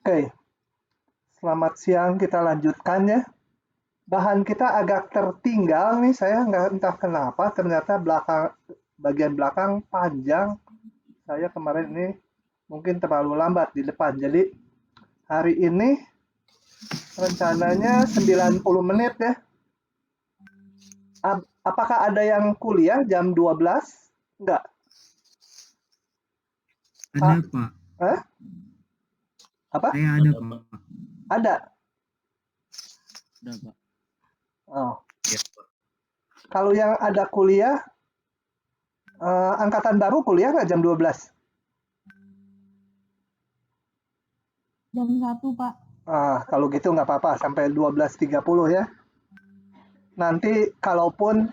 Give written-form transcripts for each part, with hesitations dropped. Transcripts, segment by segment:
Oke, selamat siang, kita lanjutkan ya. Bahan kita agak tertinggal nih, saya nggak entah kenapa, ternyata bagian belakang panjang. Saya kemarin ini mungkin terlalu lambat di depan. Jadi hari ini rencananya 90 menit ya. Apakah ada yang kuliah jam 12? Enggak. Ada, Pak? Pak. Hah? Apa? Saya ada, Pak. Ada. Ada, Pak. Oh. Ya, Pak. Kalau yang ada kuliah, angkatan baru kuliah nggak jam 12? Jam 1, Pak. Kalau gitu nggak apa-apa, sampai 12.30 ya. Nanti kalaupun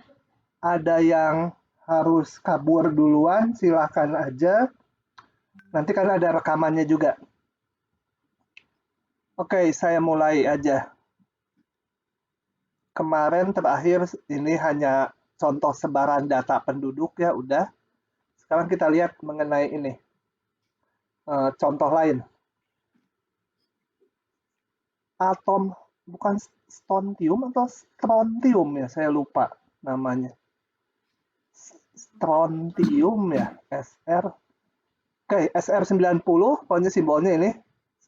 ada yang harus kabur duluan, silakan aja. Nanti kan ada rekamannya juga. Oke, saya mulai aja. Kemarin terakhir ini hanya contoh sebaran data penduduk ya, udah. Sekarang kita lihat mengenai ini. Contoh lain. Atom, bukan strontium atau strontium ya, saya lupa namanya. Strontium ya, SR. Oke, SR90, pokoknya simbolnya ini.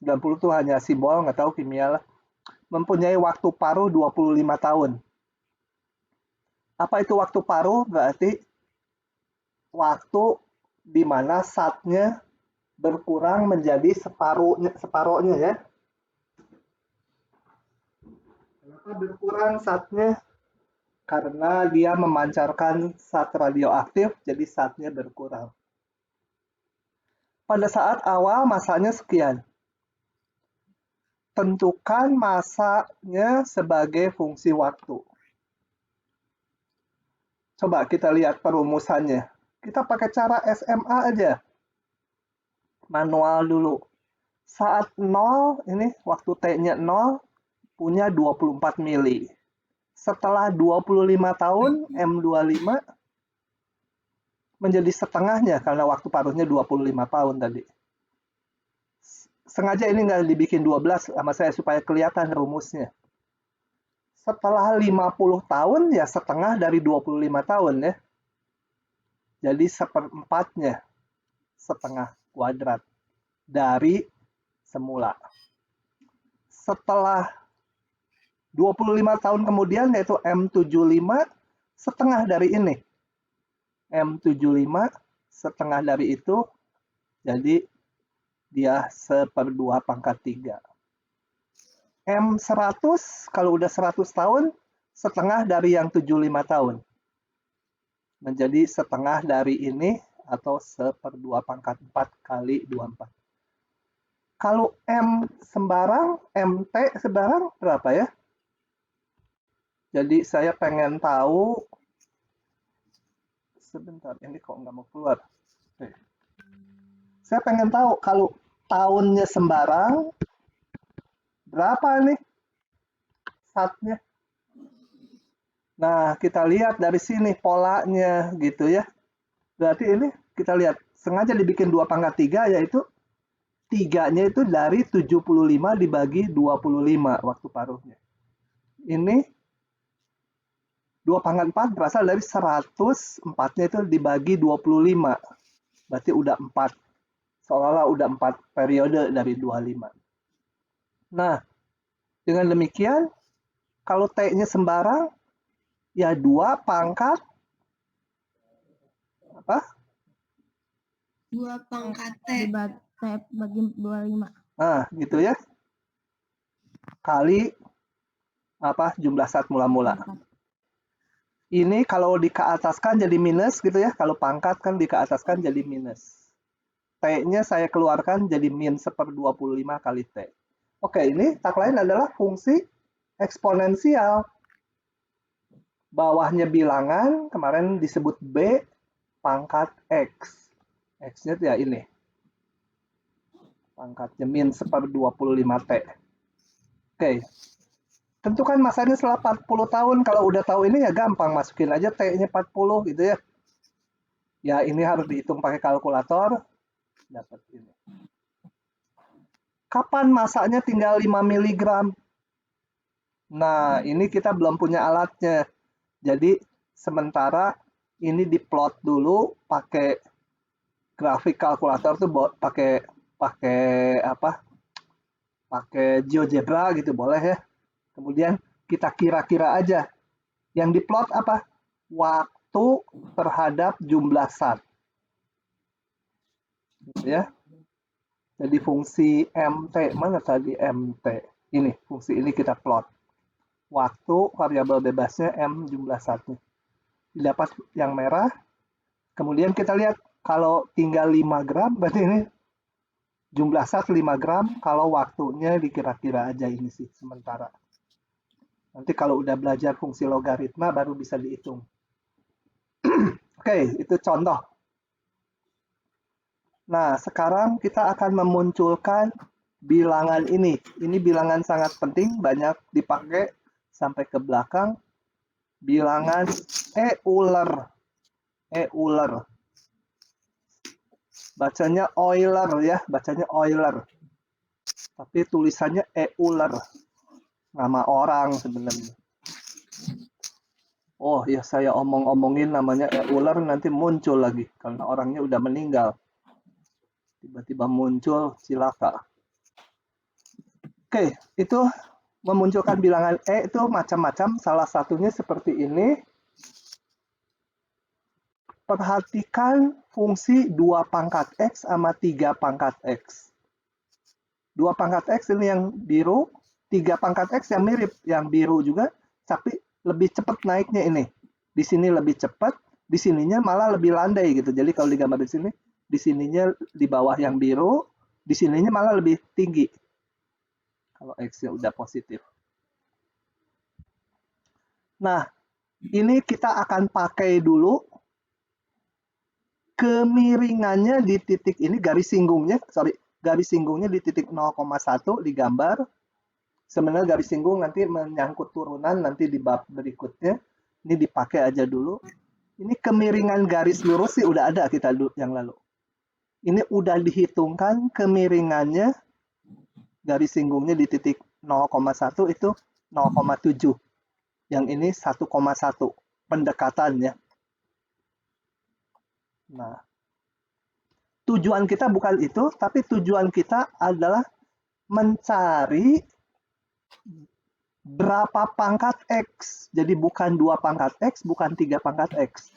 90 itu hanya simbol, nggak tahu kimia lah. Mempunyai waktu paruh 25 tahun. Apa itu waktu paruh? Berarti waktu di mana zatnya berkurang menjadi separuhnya ya. Kenapa berkurang zatnya? Karena dia memancarkan zat radioaktif, jadi zatnya berkurang. Pada saat awal masanya sekian. Tentukan masanya sebagai fungsi waktu. Coba kita lihat perumusannya. Kita pakai cara SMA aja. Manual dulu. Saat 0, ini waktu T-nya 0, punya 24 mili. Setelah 25 tahun, M25 menjadi setengahnya karena waktu paruhnya 25 tahun tadi. Sengaja ini nggak dibikin 12 sama saya supaya kelihatan rumusnya. Setelah 50 tahun ya setengah dari 25 tahun ya. Jadi seperempatnya setengah kuadrat dari semula. Setelah 25 tahun kemudian yaitu M75 setengah dari ini. M75 setengah dari itu jadi dia 1/2 × 3. M100 kalau udah 100 tahun setengah dari yang 75 tahun. Menjadi setengah dari ini atau 1/2 × 4 × 24. Kalau M sembarang, MT sembarang berapa ya? Jadi saya pengen tahu, sebentar ini kok nggak mau keluar. Saya pengen tahu kalau tahunnya sembarang, berapa nih zatnya? Nah, kita lihat dari sini polanya gitu ya. Berarti ini kita lihat, sengaja dibikin 2/3 yaitu 3-nya itu dari 75 dibagi 25 waktu paruhnya. Ini 2/4 berasal dari 100, 4-nya itu dibagi 25. Berarti udah 4. Seolah-olah udah 4 periode dari 25. Nah, dengan demikian, kalau T-nya sembarang, ya 2 pangkat apa? 2 pangkat T bagi 25. Nah, gitu ya. Kali apa jumlah zat mula-mula. Ini kalau dikeataskan jadi minus gitu ya. Kalau pangkat kan dikeataskan jadi minus. T-nya saya keluarkan jadi min 1/25 kali T. Oke, ini tak lain adalah fungsi eksponensial. Bawahnya bilangan, kemarin disebut B pangkat X. X-nya ya ini. Pangkatnya min 1/25 T. Oke. Tentukan masanya setelah 40 tahun. Kalau udah tahu ini ya gampang, masukin aja T-nya 40 gitu ya. Ya ini harus dihitung pakai kalkulator. Dapat ini. Kapan masanya tinggal 5 mg? Nah, ini kita belum punya alatnya. Jadi, sementara ini diplot dulu pakai grafik kalkulator tuh pakai apa? Pakai GeoGebra gitu boleh ya. Kemudian kita kira-kira aja. Yang diplot apa? Waktu terhadap jumlah SAT. Gitu ya. Jadi fungsi MT, mana tadi MT? Ini, fungsi ini kita plot. Waktu variabel bebasnya M jumlah SAT-nya. Didapat yang merah. Kemudian kita lihat kalau tinggal 5 gram, berarti ini jumlah SAT 5 gram, kalau waktunya dikira-kira aja ini sih sementara. Nanti kalau udah belajar fungsi logaritma baru bisa dihitung. Oke, itu contoh. Nah, sekarang kita akan memunculkan bilangan ini. Ini bilangan sangat penting, banyak dipakai sampai ke belakang. Bilangan Euler. Euler. Bacanya Euler ya, bacanya Euler. Tapi tulisannya Euler. Nama orang sebenarnya. Oh ya, saya omong-omongin namanya Euler nanti muncul lagi karena orangnya udah meninggal. Tiba-tiba muncul, cilaka. Oke, itu memunculkan bilangan E itu macam-macam. Salah satunya seperti ini. Perhatikan fungsi 2 pangkat X sama 3 pangkat X. 2 pangkat X ini yang biru, 3 pangkat X yang mirip, yang biru juga, tapi lebih cepat naiknya ini. Di sini lebih cepat, di sininya malah lebih landai gitu. Jadi kalau digambar di sini, di sininya di bawah yang biru, di sininya malah lebih tinggi. Kalau X-nya udah positif. Nah, ini kita akan pakai dulu kemiringannya di titik ini, garis singgungnya di titik 0,1 digambar. Sebenarnya garis singgung nanti menyangkut turunan nanti di bab berikutnya. Ini dipakai aja dulu. Ini kemiringan garis lurus sih udah ada kita yang lalu. Ini udah dihitungkan kemiringannya garis singgungnya di titik 0,1 itu 0,7. Yang ini 1,1 pendekatannya. Nah, tujuan kita bukan itu, tapi tujuan kita adalah mencari berapa pangkat X. Jadi bukan 2 pangkat X, bukan 3 pangkat X.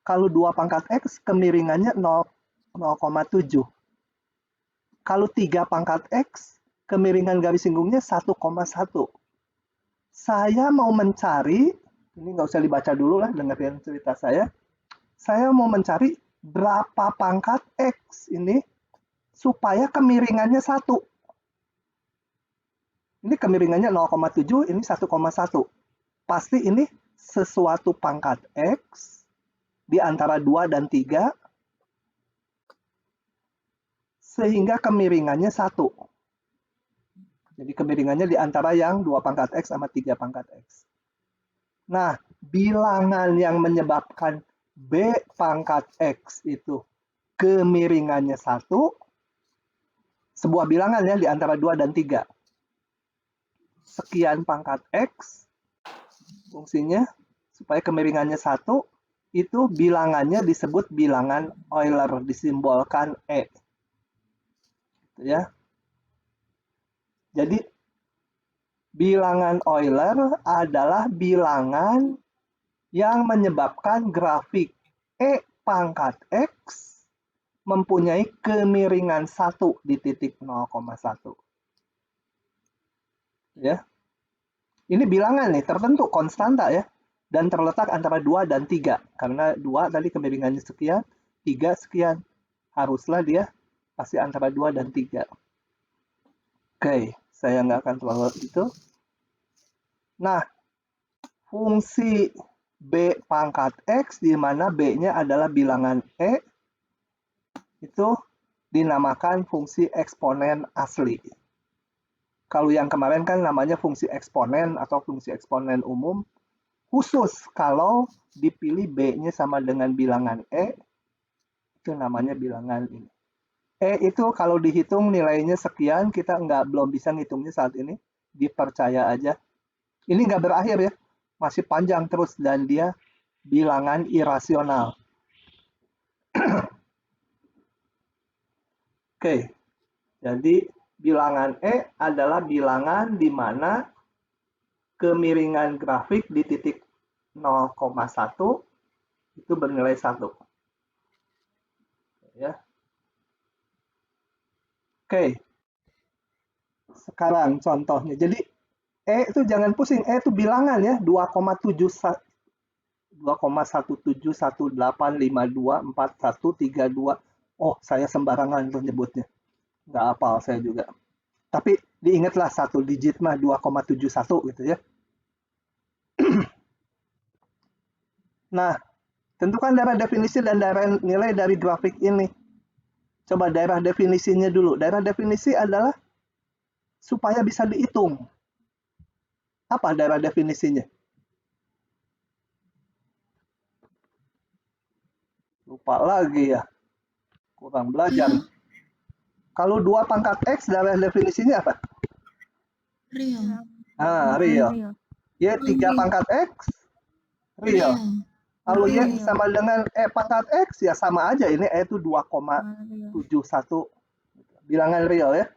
Kalau 2 pangkat X, kemiringannya 0,7. Kalau 3 pangkat X, kemiringan garis singgungnya 1,1. Saya mau mencari, ini nggak usah dibaca dulu lah, dengerin cerita saya. Saya mau mencari berapa pangkat X ini supaya kemiringannya 1. Ini kemiringannya 0,7, ini 1,1. Pasti ini sesuatu pangkat X di antara 2 dan 3, sehingga kemiringannya 1. Jadi kemiringannya di antara yang 2 pangkat X sama 3 pangkat X. Nah, bilangan yang menyebabkan B pangkat X itu kemiringannya 1, sebuah bilangan ya di antara 2 dan 3. Sekian pangkat X, fungsinya supaya kemiringannya 1, itu bilangannya disebut bilangan Euler, disimbolkan E. Gitu ya. Jadi, bilangan Euler adalah bilangan yang menyebabkan grafik E pangkat X mempunyai kemiringan 1 di titik 0,1. Ya. Ini bilangan nih, tertentu konstanta ya. Dan terletak antara 2 dan 3. Karena 2 tadi kemiringannya sekian, 3 sekian. Haruslah dia pasti antara 2 dan 3. Oke, saya nggak akan terlalu itu. Nah, fungsi B pangkat X, di mana B-nya adalah bilangan E, itu dinamakan fungsi eksponen asli. Kalau yang kemarin kan namanya fungsi eksponen atau fungsi eksponen umum, khusus kalau dipilih B-nya sama dengan bilangan E, itu namanya bilangan ini. itu kalau dihitung nilainya sekian, kita belum bisa ngitungnya saat ini. Dipercaya aja. Ini nggak berakhir ya. Masih panjang terus dan dia bilangan irasional. Oke, jadi bilangan E adalah bilangan di mana kemiringan grafik di titik 0,1 itu bernilai 1. Ya. Oke, sekarang contohnya. Jadi E itu jangan pusing, E itu bilangan ya, 2,1718524132. Oh, saya sembarangan tuh nyebutnya. Nggak hafal saya juga. Tapi diingatlah satu digit mah 2,71 gitu ya. Nah, tentukan daerah definisi dan daerah nilai dari grafik ini. Coba daerah definisinya dulu. Daerah definisi adalah supaya bisa dihitung. Apa daerah definisinya? Lupa lagi ya. Kurang belajar. Kalau 2 pangkat X, daerah definisinya apa? Real. Real. Y 3 pangkat X, real. Kalau Y sama dengan E pangkat X, ya sama aja. Ini E itu 2,71. Bilangan real ya.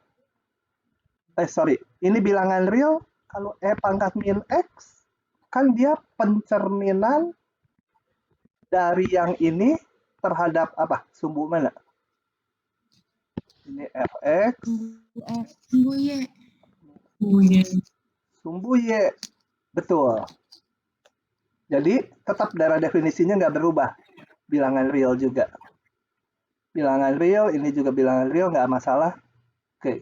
Sorry. Ini bilangan real. Kalau E pangkat min X, kan dia pencerminan dari yang ini terhadap apa? Sumbu mana? Ini Fx. Sumbu Y. Sumbu Y. Betul. Jadi tetap daerah definisinya nggak berubah. Bilangan real juga. Bilangan real, ini juga bilangan real, nggak masalah. Oke.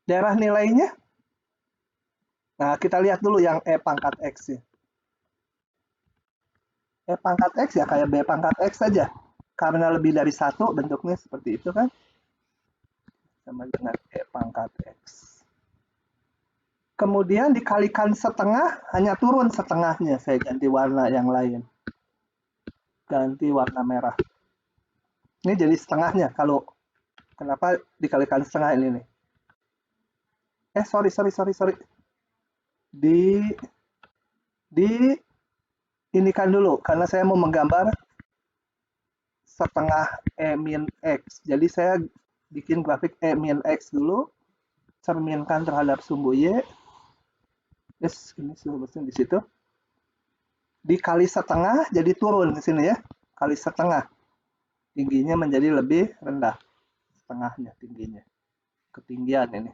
Daerah nilainya? Nah, kita lihat dulu yang E pangkat X ya. E pangkat X ya kayak B pangkat X saja. Karena lebih dari 1 bentuknya seperti itu kan. Sama dengan E pangkat X. Kemudian dikalikan setengah, hanya turun setengahnya. Saya ganti warna yang lain. Ganti warna merah. Ini jadi setengahnya. Kalau kenapa dikalikan setengah ini nih? Sorry. Ini kan dulu, karena saya mau menggambar setengah E min X. Jadi saya bikin grafik E min X dulu, cerminkan terhadap sumbu Y. Yes, ini sebetulnya di situ. Dikali setengah, jadi turun ke sini ya. Kali setengah. Tingginya menjadi lebih rendah. Setengahnya tingginya. Ketinggian ini.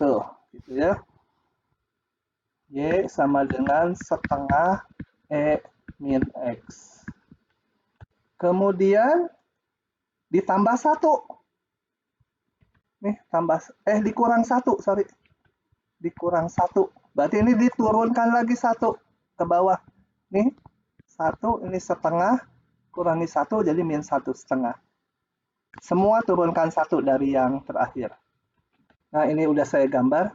Tuh, gitu ya. Y sama dengan setengah E min X. Kemudian ditambah 1. Nih, dikurang 1, sorry. Dikurang 1. Berarti ini diturunkan lagi 1 ke bawah. Nih, 1, ini setengah, kurangi 1, jadi min 1,5. Semua turunkan 1 dari yang terakhir. Nah, ini udah saya gambar.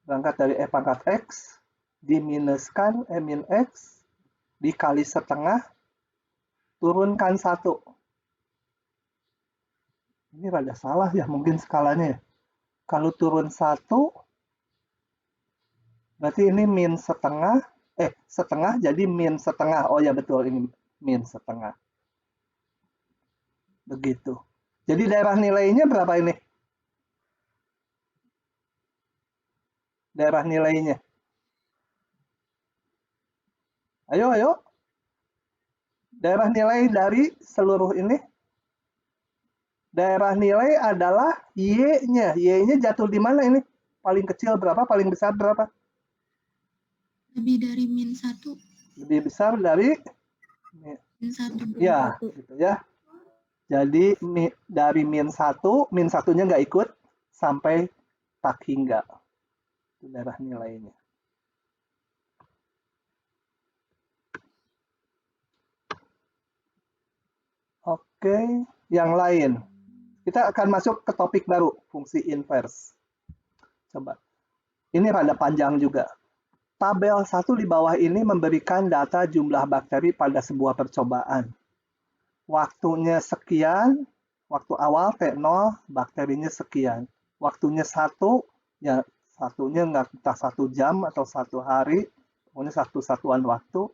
Berangkat dari E pangkat X, diminuskan E min X, dikali setengah, turunkan 1. Ini rada salah ya mungkin skalanya ya. Kalau turun 1, berarti ini min setengah, setengah jadi min setengah. Oh ya betul, ini min setengah. Begitu. Jadi daerah nilainya berapa ini? Daerah nilainya. Ayo. Daerah nilai dari seluruh ini. Daerah nilai adalah Y-nya. Y-nya jatuh di mana ini? Paling kecil berapa? Paling besar berapa? Lebih dari min 1. Lebih besar dari min 1. Ya, gitu ya. Jadi dari min 1, min 1-nya nggak ikut sampai tak hingga. Itu daerah nilainya. Oke, yang lain. Kita akan masuk ke topik baru, fungsi inverse. Coba. Ini rada panjang juga. tabel 1 di bawah ini memberikan data jumlah bakteri pada sebuah percobaan. Waktunya sekian, waktu awal T0, bakterinya sekian. Waktunya 1, ya satunya nggak entah 1 jam atau 1 hari, pokoknya satu satuan waktu.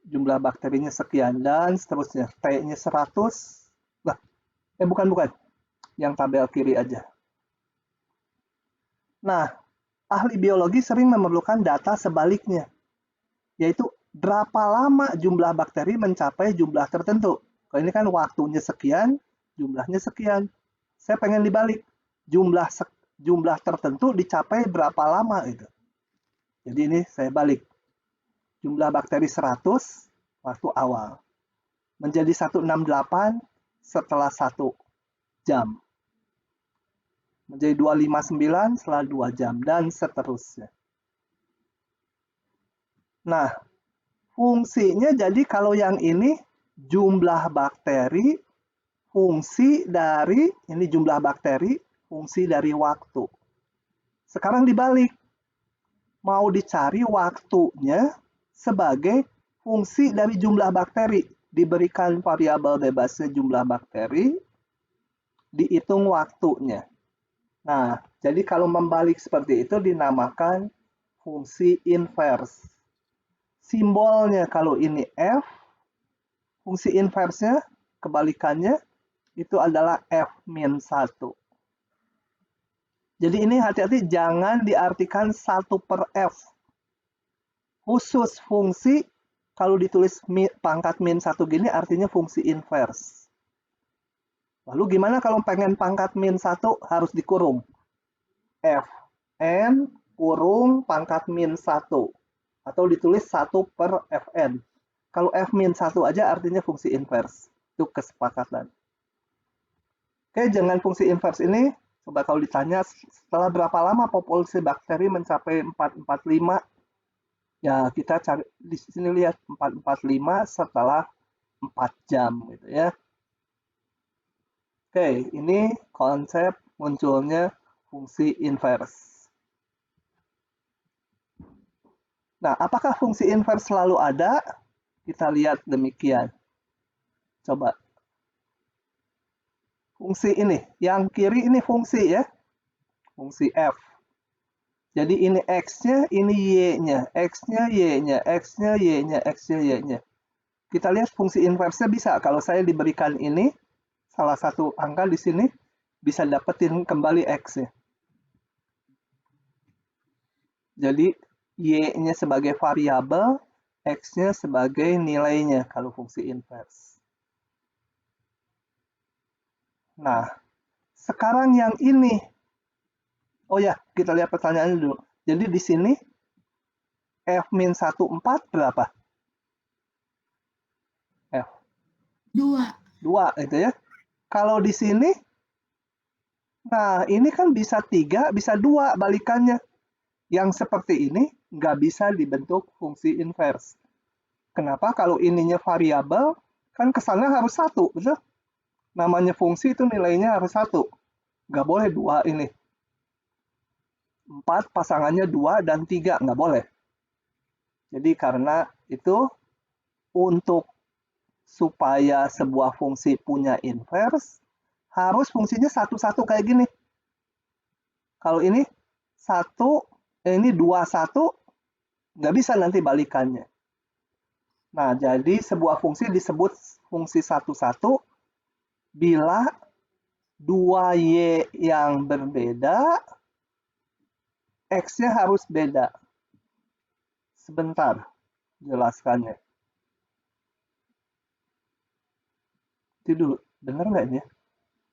Jumlah bakterinya sekian, dan seterusnya. T-nya 100, bukan. Yang tabel kiri aja. Nah, ahli biologi sering memerlukan data sebaliknya, yaitu berapa lama jumlah bakteri mencapai jumlah tertentu. Kalau ini kan waktunya sekian, jumlahnya sekian. Saya pengen dibalik, jumlah tertentu dicapai berapa lama itu. Jadi ini saya balik. Jumlah bakteri 100 waktu awal. Menjadi 168 setelah 1 jam. Menjadi 259 setelah 2 jam, dan seterusnya. Nah, fungsinya jadi kalau yang ini jumlah bakteri, fungsi dari, ini jumlah bakteri, fungsi dari waktu. Sekarang dibalik. Mau dicari waktunya sebagai fungsi dari jumlah bakteri. Diberikan variabel bebasnya jumlah bakteri, dihitung waktunya. Nah, jadi kalau membalik seperti itu dinamakan fungsi inverse. Simbolnya kalau ini F, fungsi inversnya, kebalikannya, itu adalah F-1. Jadi ini hati-hati jangan diartikan 1/F. Khusus fungsi, kalau ditulis pangkat -1 gini artinya fungsi inverse. Lalu gimana kalau pengen pangkat -1 harus dikurung? Fn kurung pangkat -1. Atau ditulis 1/Fn. Kalau F-1 aja artinya fungsi inverse. Itu kesepakatan. Oke, dengan fungsi inverse ini, coba kalau ditanya setelah berapa lama populasi bakteri mencapai 445, ya kita cari di sini lihat 445 setelah 4 jam gitu ya. Oke, ini konsep munculnya fungsi inverse. Nah, apakah fungsi inverse selalu ada? Kita lihat demikian. Coba. Fungsi ini, yang kiri ini fungsi ya. Fungsi F. Jadi ini X-nya, ini Y-nya. X-nya, Y-nya, X-nya, Y-nya, X-nya, Y-nya. Kita lihat fungsi inverse-nya bisa. Kalau saya diberikan ini, salah satu angka di sini, bisa dapetin kembali X-nya. Jadi, Y-nya sebagai variabel, X-nya sebagai nilainya kalau fungsi inverse. Nah, sekarang yang ini. Oh ya, kita lihat pertanyaannya dulu. Jadi di sini, F-14 berapa? F. 2. 2 itu ya. Kalau di sini, nah ini kan bisa 3, bisa 2 balikannya. Yang seperti ini nggak bisa dibentuk fungsi inverse. Kenapa? Kalau ininya variabel, kan kesannya harus 1, betul? Namanya fungsi itu nilainya harus 1. Nggak boleh 2 ini. 4 pasangannya 2 dan 3, nggak boleh. Jadi karena itu, untuk supaya sebuah fungsi punya inverse, harus fungsinya 1-1 kayak gini. Kalau ini 1, ini 2-1, nggak bisa nanti balikannya. Nah, jadi sebuah fungsi disebut fungsi 1-1 bila 2Y yang berbeda, X-nya harus beda. Sebentar, jelaskannya. Itu dulu, bener nggak ini?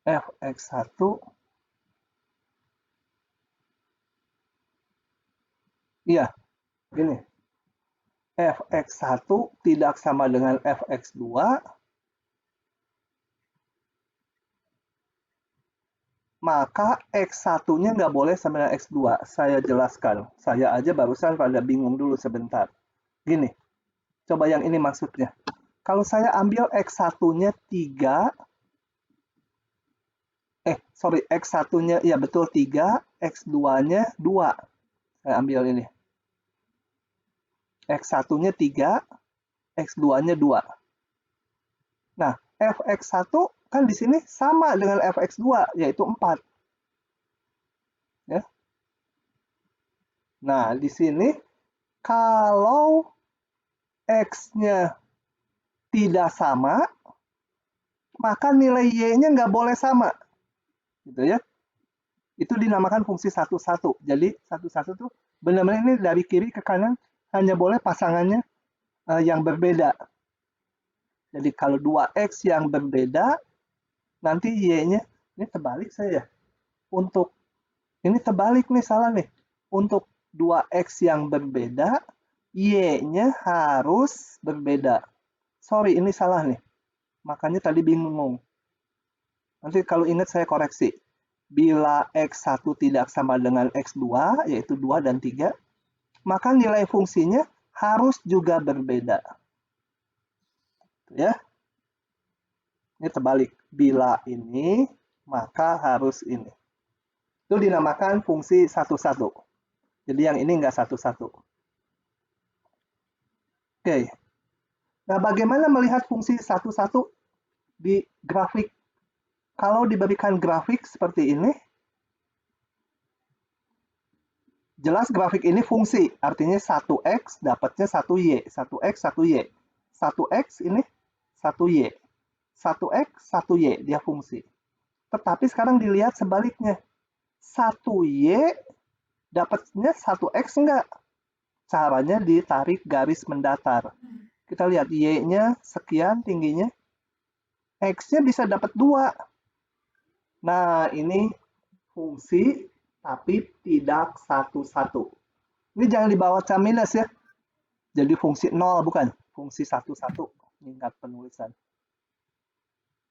Fx1 iya, gini. Fx1 tidak sama dengan Fx2, maka X1-nya nggak boleh sama dengan X2. Saya jelaskan. Saya aja barusan pada bingung dulu sebentar. Gini, coba yang ini maksudnya. Kalau saya ambil X1-nya 3, X1-nya, ya betul 3, X2-nya 2. Saya ambil ini. X1-nya 3, X2-nya 2. Nah, Fx1 kan di sini sama dengan Fx2, yaitu 4. Ya. Nah, di sini kalau X-nya tidak sama, maka nilai Y-nya nggak boleh sama. Gitu ya. Itu dinamakan fungsi 1-1. Jadi 1-1 itu benar-benar ini dari kiri ke kanan hanya boleh pasangannya yang berbeda. Jadi kalau 2X yang berbeda, nanti Y-nya, ini terbalik saya ya. Untuk, ini terbalik nih, salah nih. Untuk 2X yang berbeda, Y-nya harus berbeda. Sorry, ini salah nih. Makanya tadi bingung. Nanti kalau ingat saya koreksi. Bila X1 tidak sama dengan X2, yaitu 2 dan 3, maka nilai fungsinya harus juga berbeda. Ya. Ini terbalik. Bila ini, maka harus ini. Itu dinamakan fungsi 1-1. Jadi yang ini enggak 1-1. Oke. Nah, bagaimana melihat fungsi 1-1 di grafik? Kalau diberikan grafik seperti ini, jelas grafik ini fungsi, artinya 1X dapatnya 1Y, 1X, 1Y. 1X ini 1Y. 1X, 1Y, dia fungsi. Tetapi sekarang dilihat sebaliknya. 1Y dapatnya 1X enggak? Caranya ditarik garis mendatar. Kita lihat Y-nya sekian tingginya. X-nya bisa dapat 2. Nah, ini fungsi tapi tidak 1-1. Ini jangan dibawa minus ya. Jadi fungsi 0 bukan, fungsi 1-1. Ingat penulisan.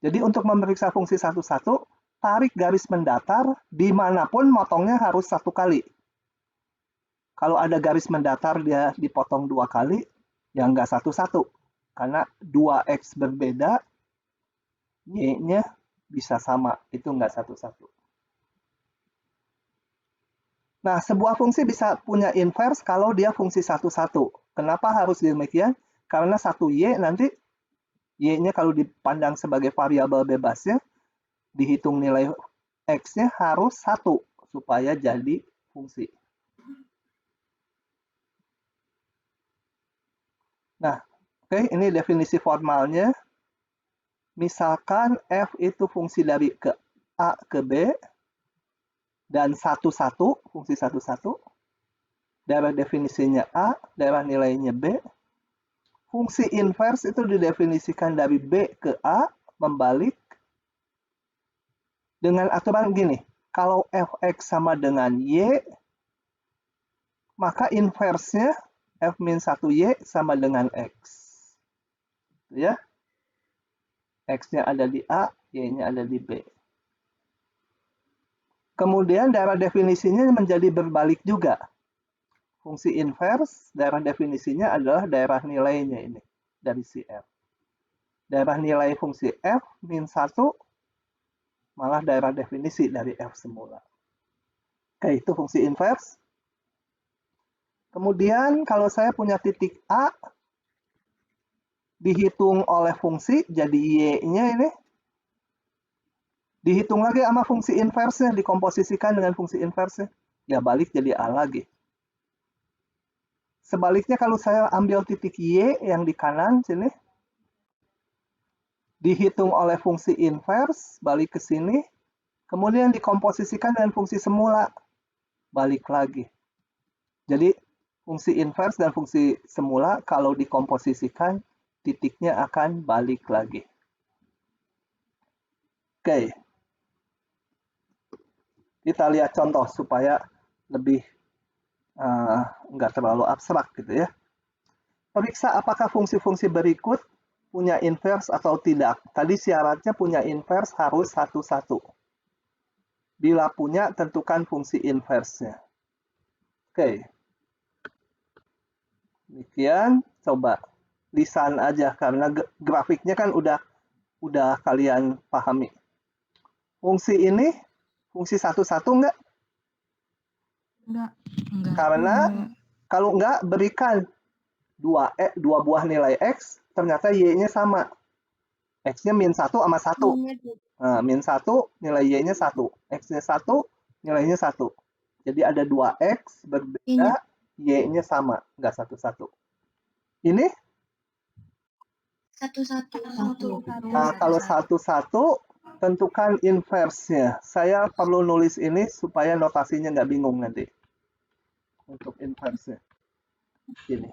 Jadi untuk memeriksa fungsi 1-1, tarik garis mendatar dimanapun motongnya harus 1 kali. Kalau ada garis mendatar dia dipotong 2 kali, ya nggak 1-1. Karena 2X berbeda, Y-nya bisa sama, itu nggak 1-1. Nah, sebuah fungsi bisa punya inverse kalau dia fungsi 1-1. Kenapa harus demikian? Karena 1Y nanti, Y-nya kalau dipandang sebagai variabel bebasnya, dihitung nilai X-nya harus 1 supaya jadi fungsi. Nah, oke, ini definisi formalnya. Misalkan F itu fungsi dari ke A ke B, dan 1-1, fungsi 1-1, daerah definisinya A, daerah nilainya B. Fungsi inverse itu didefinisikan dari B ke A, membalik. Dengan aturan gini, kalau Fx sama dengan Y, maka inverse-nya F-1Y sama dengan X. Ya. X-nya ada di A, Y-nya ada di B. Kemudian daerah definisinya menjadi berbalik juga. Fungsi inverse, daerah definisinya adalah daerah nilainya ini, dari si F. Daerah nilai fungsi F min 1, malah daerah definisi dari F semula. Oke, itu fungsi inverse. Kemudian kalau saya punya titik A, dihitung oleh fungsi, jadi Y-nya ini, dihitung lagi sama fungsi inverse-nya, dikomposisikan dengan fungsi inverse-nya. Ya balik jadi A lagi. Sebaliknya kalau saya ambil titik Y yang di kanan sini, dihitung oleh fungsi inverse, balik ke sini, kemudian dikomposisikan dengan fungsi semula, balik lagi. Jadi fungsi inverse dan fungsi semula kalau dikomposisikan, titiknya akan balik lagi. Oke. Kita lihat contoh supaya lebih nggak terlalu abstrak gitu ya. Periksa apakah fungsi-fungsi berikut punya inverse atau tidak. Tadi syaratnya punya inverse harus 1-1. Bila punya, tentukan fungsi inverse-nya. Oke. Demikian, coba lisan aja karena grafiknya kan udah kalian pahami. Fungsi ini, fungsi 1-1 enggak? Enggak. Karena kalau enggak, berikan dua buah nilai X, ternyata Y-nya sama. X-nya min 1 sama 1. Nah, min 1, nilai Y-nya 1. X-nya 1, nilainya 1. Jadi ada 2X berbeda, Y-nya sama, enggak 1-1. Ini? 1-1. Nah, kalau 1-1, tentukan inverse-nya. Saya perlu nulis ini supaya notasinya nggak bingung nanti. Untuk inverse-nya. Ini.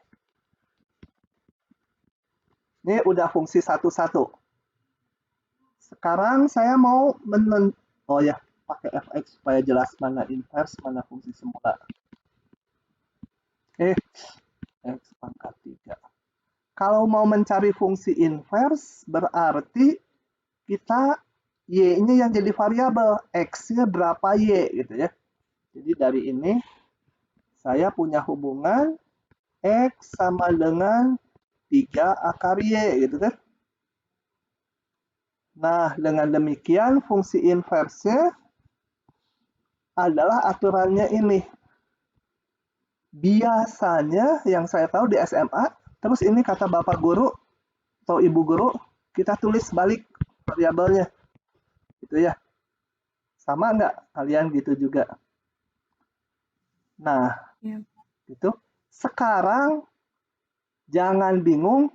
Ini udah fungsi 1-1. Sekarang saya mau oh ya, pakai fx supaya jelas mana inverse, mana fungsi semula. X pangkat 3. Kalau mau mencari fungsi inverse, berarti kita Y-nya yang jadi variabel, X-nya berapa Y, gitu ya. Jadi dari ini, saya punya hubungan X sama dengan 3 akar Y, gitu kan. Nah, dengan demikian fungsi inverse-nya adalah aturannya ini. Biasanya yang saya tahu di SMA, terus ini kata Bapak Guru atau Ibu Guru, kita tulis balik variabelnya. Gitu ya. Sama nggak kalian gitu juga? Nah, gitu. Sekarang jangan bingung,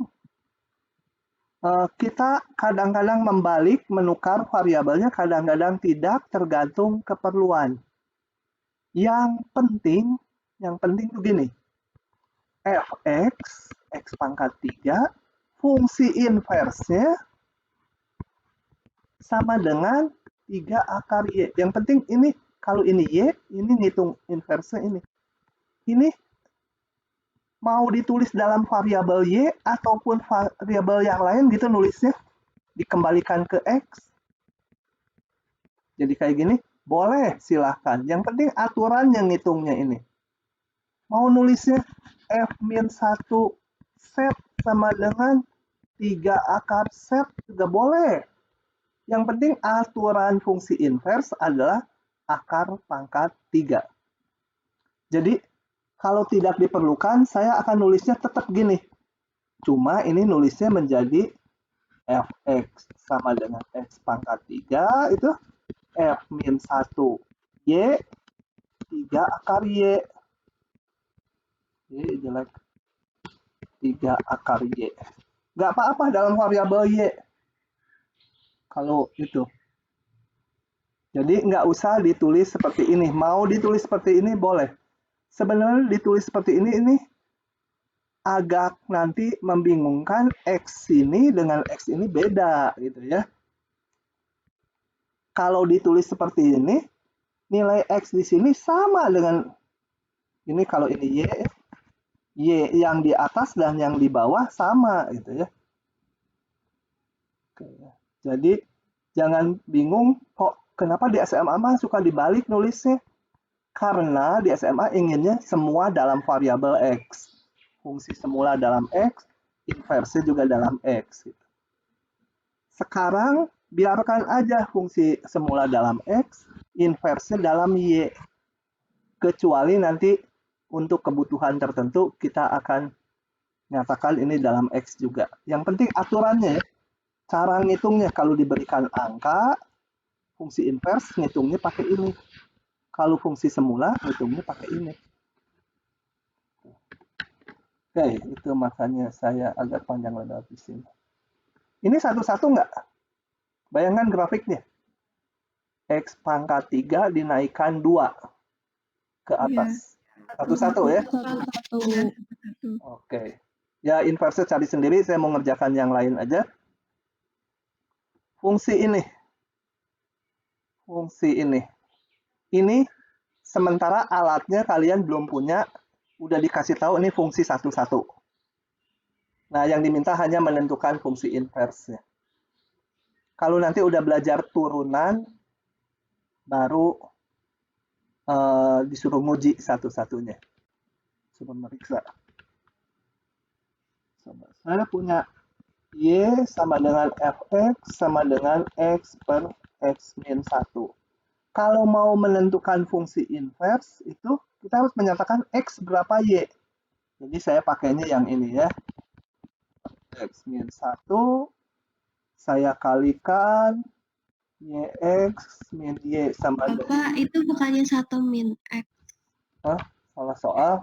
kita kadang-kadang membalik, menukar variabelnya, kadang-kadang tidak, tergantung keperluan. Yang penting begini. Fx, X pangkat 3, fungsi inverse-nya sama dengan 3 akar Y. Yang penting ini, kalau ini Y, ini ngitung inverse-nya ini. Ini mau ditulis dalam variabel Y ataupun variabel yang lain gitu nulisnya, dikembalikan ke X. Jadi kayak gini, boleh silahkan. Yang penting aturan yang ngitungnya ini. Mau nulisnya F-1 set sama dengan 3 akar set juga boleh. Yang penting aturan fungsi inverse adalah akar pangkat 3. Jadi kalau tidak diperlukan, saya akan nulisnya tetap gini. Cuma ini nulisnya menjadi Fx sama dengan X pangkat 3 itu F-1 Y 3 akar Y. Ini jelek. 3 akar Y. Nggak apa-apa dalam variabel Y. Kalau itu. Jadi nggak usah ditulis seperti ini. Mau ditulis seperti ini boleh. Sebenarnya ditulis seperti ini agak nanti membingungkan. X ini dengan X ini beda gitu ya. Kalau ditulis seperti ini, nilai X di sini sama dengan ini. Kalau ini Y yang di atas dan yang di bawah sama gitu ya. Oke. Jadi jangan bingung kok kenapa di SMA mah suka dibalik nulisnya. Karena di SMA inginnya semua dalam variabel X. Fungsi semula dalam X, inverse juga dalam X. Sekarang biarkan aja fungsi semula dalam X, inverse dalam Y. Kecuali nanti untuk kebutuhan tertentu kita akan nyatakan ini dalam X juga. Yang penting aturannya ya. Cara ngitungnya kalau diberikan angka, fungsi inverse ngitungnya pakai ini. Kalau fungsi semula ngitungnya pakai ini. Oke, itu makanya saya agak panjang lebar di sini. Ini satu-satu nggak? Bayangkan grafiknya. X pangkat 3 dinaikkan 2 ke atas. Satu-satu ya? Oke. Ya, inverse cari sendiri, saya mau ngerjakan yang lain aja. Fungsi ini. Ini sementara alatnya kalian belum punya, udah dikasih tahu ini fungsi satu-satu. Nah, yang diminta hanya menentukan fungsi inverse-nya. Kalau nanti udah belajar turunan, baru disuruh nguji satu-satunya. Coba meriksa. Saya punya Y sama dengan Fx sama dengan X per X min 1. Kalau mau menentukan fungsi inverse, itu kita harus menyatakan X berapa Y. Jadi saya pakainya yang ini ya. X min 1, saya kalikan YX min Y sama dengan. Bapak, itu bukannya 1 min X. Salah soal.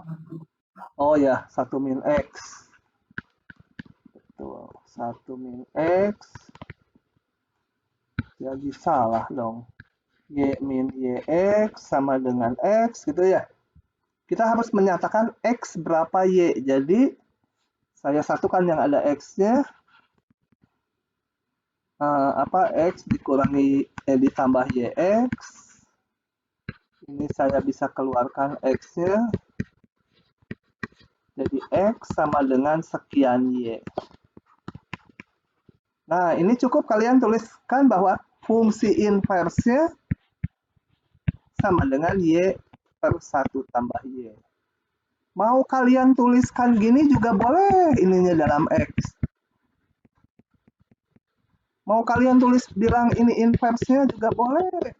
Oh ya, 1 min X. Betul, 1 min X. Jadi salah dong. Y min YX sama dengan X gitu ya. Kita harus menyatakan X berapa Y. Jadi saya satukan yang ada X-nya. X dikurangi ditambah YX. Ini saya bisa keluarkan X-nya. Jadi X sama dengan sekian Y. Nah, ini cukup kalian tuliskan bahwa fungsi inversnya sama dengan Y per 1 tambah Y. Mau kalian tuliskan gini juga boleh ininya dalam X. Mau kalian tulis bilang ini inversnya juga boleh.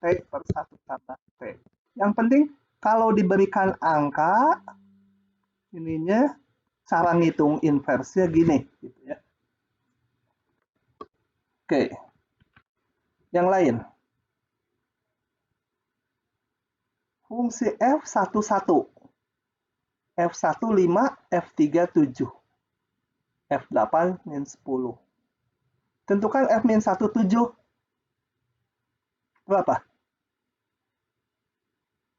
T per 1 tambah T. Yang penting kalau diberikan angka, ininya cara ngitung inversnya gini. Gitu ya. Oke. Yang lain. Fungsi F11. F1 5, F3 7. F8 min 10. Tentukan F min 1 7. Berapa?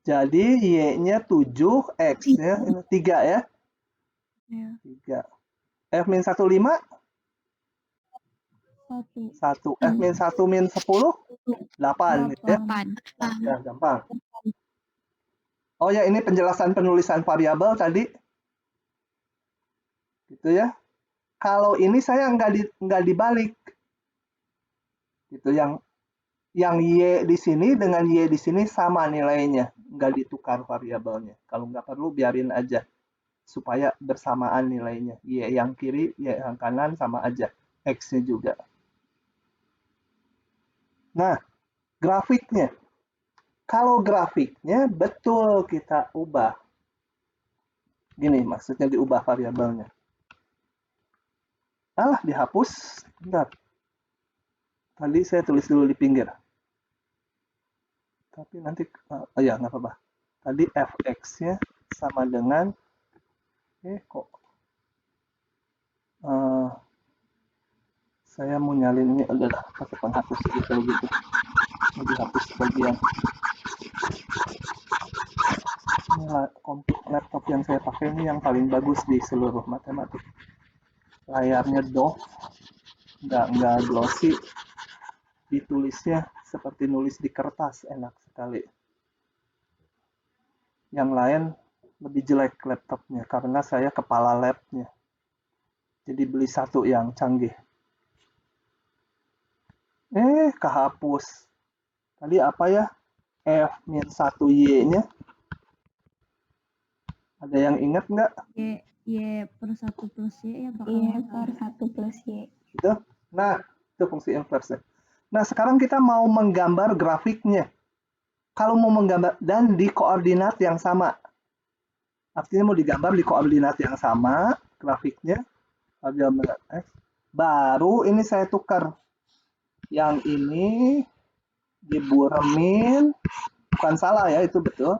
Jadi Y-nya 7, X-nya 3 ya? Ya. 3. F min 1 5? 1. 1. F min 1 min 10? 8. Gitu ya? 8. Ya, gampang. Oh ya, ini penjelasan penulisan variabel tadi. Gitu ya. Kalau ini saya nggak dibalik. Gitu, yang Y di sini dengan Y di sini sama nilainya. Nggak ditukar variabelnya. Kalau nggak perlu, biarin aja. Supaya bersamaan nilainya. Y yang kiri, Y yang kanan sama aja. X-nya juga. Nah, grafiknya. Kalau grafiknya betul kita ubah. Gini, maksudnya diubah variabelnya. Dihapus. Bentar. Tadi saya tulis dulu di pinggir. Tapi nanti, ya nggak apa-apa. Tadi fx-nya sama dengan, saya mau nyalin ini, adalah pakai penghapus gitu. Mau dihapus bagian. Ini laptop yang saya pakai ini yang paling bagus di seluruh matematik. Layarnya doff, nggak glossy, ditulisnya seperti nulis di kertas, enak sekali. Yang lain lebih jelek laptopnya karena saya kepala labnya. Jadi beli satu yang canggih. Kehapus. Tadi apa ya? F min 1 Y-nya. Ada yang ingat nggak? Y per 1 plus Y ya bakal. Y per 1 plus Y. Gitu. Nah, itu fungsi inverse. Nah, sekarang kita mau menggambar grafiknya. Kalau mau menggambar, dan di koordinat yang sama. Artinya mau digambar di koordinat yang sama, grafiknya. Baru ini saya tukar. Yang ini diburemin. Bukan salah ya, itu betul.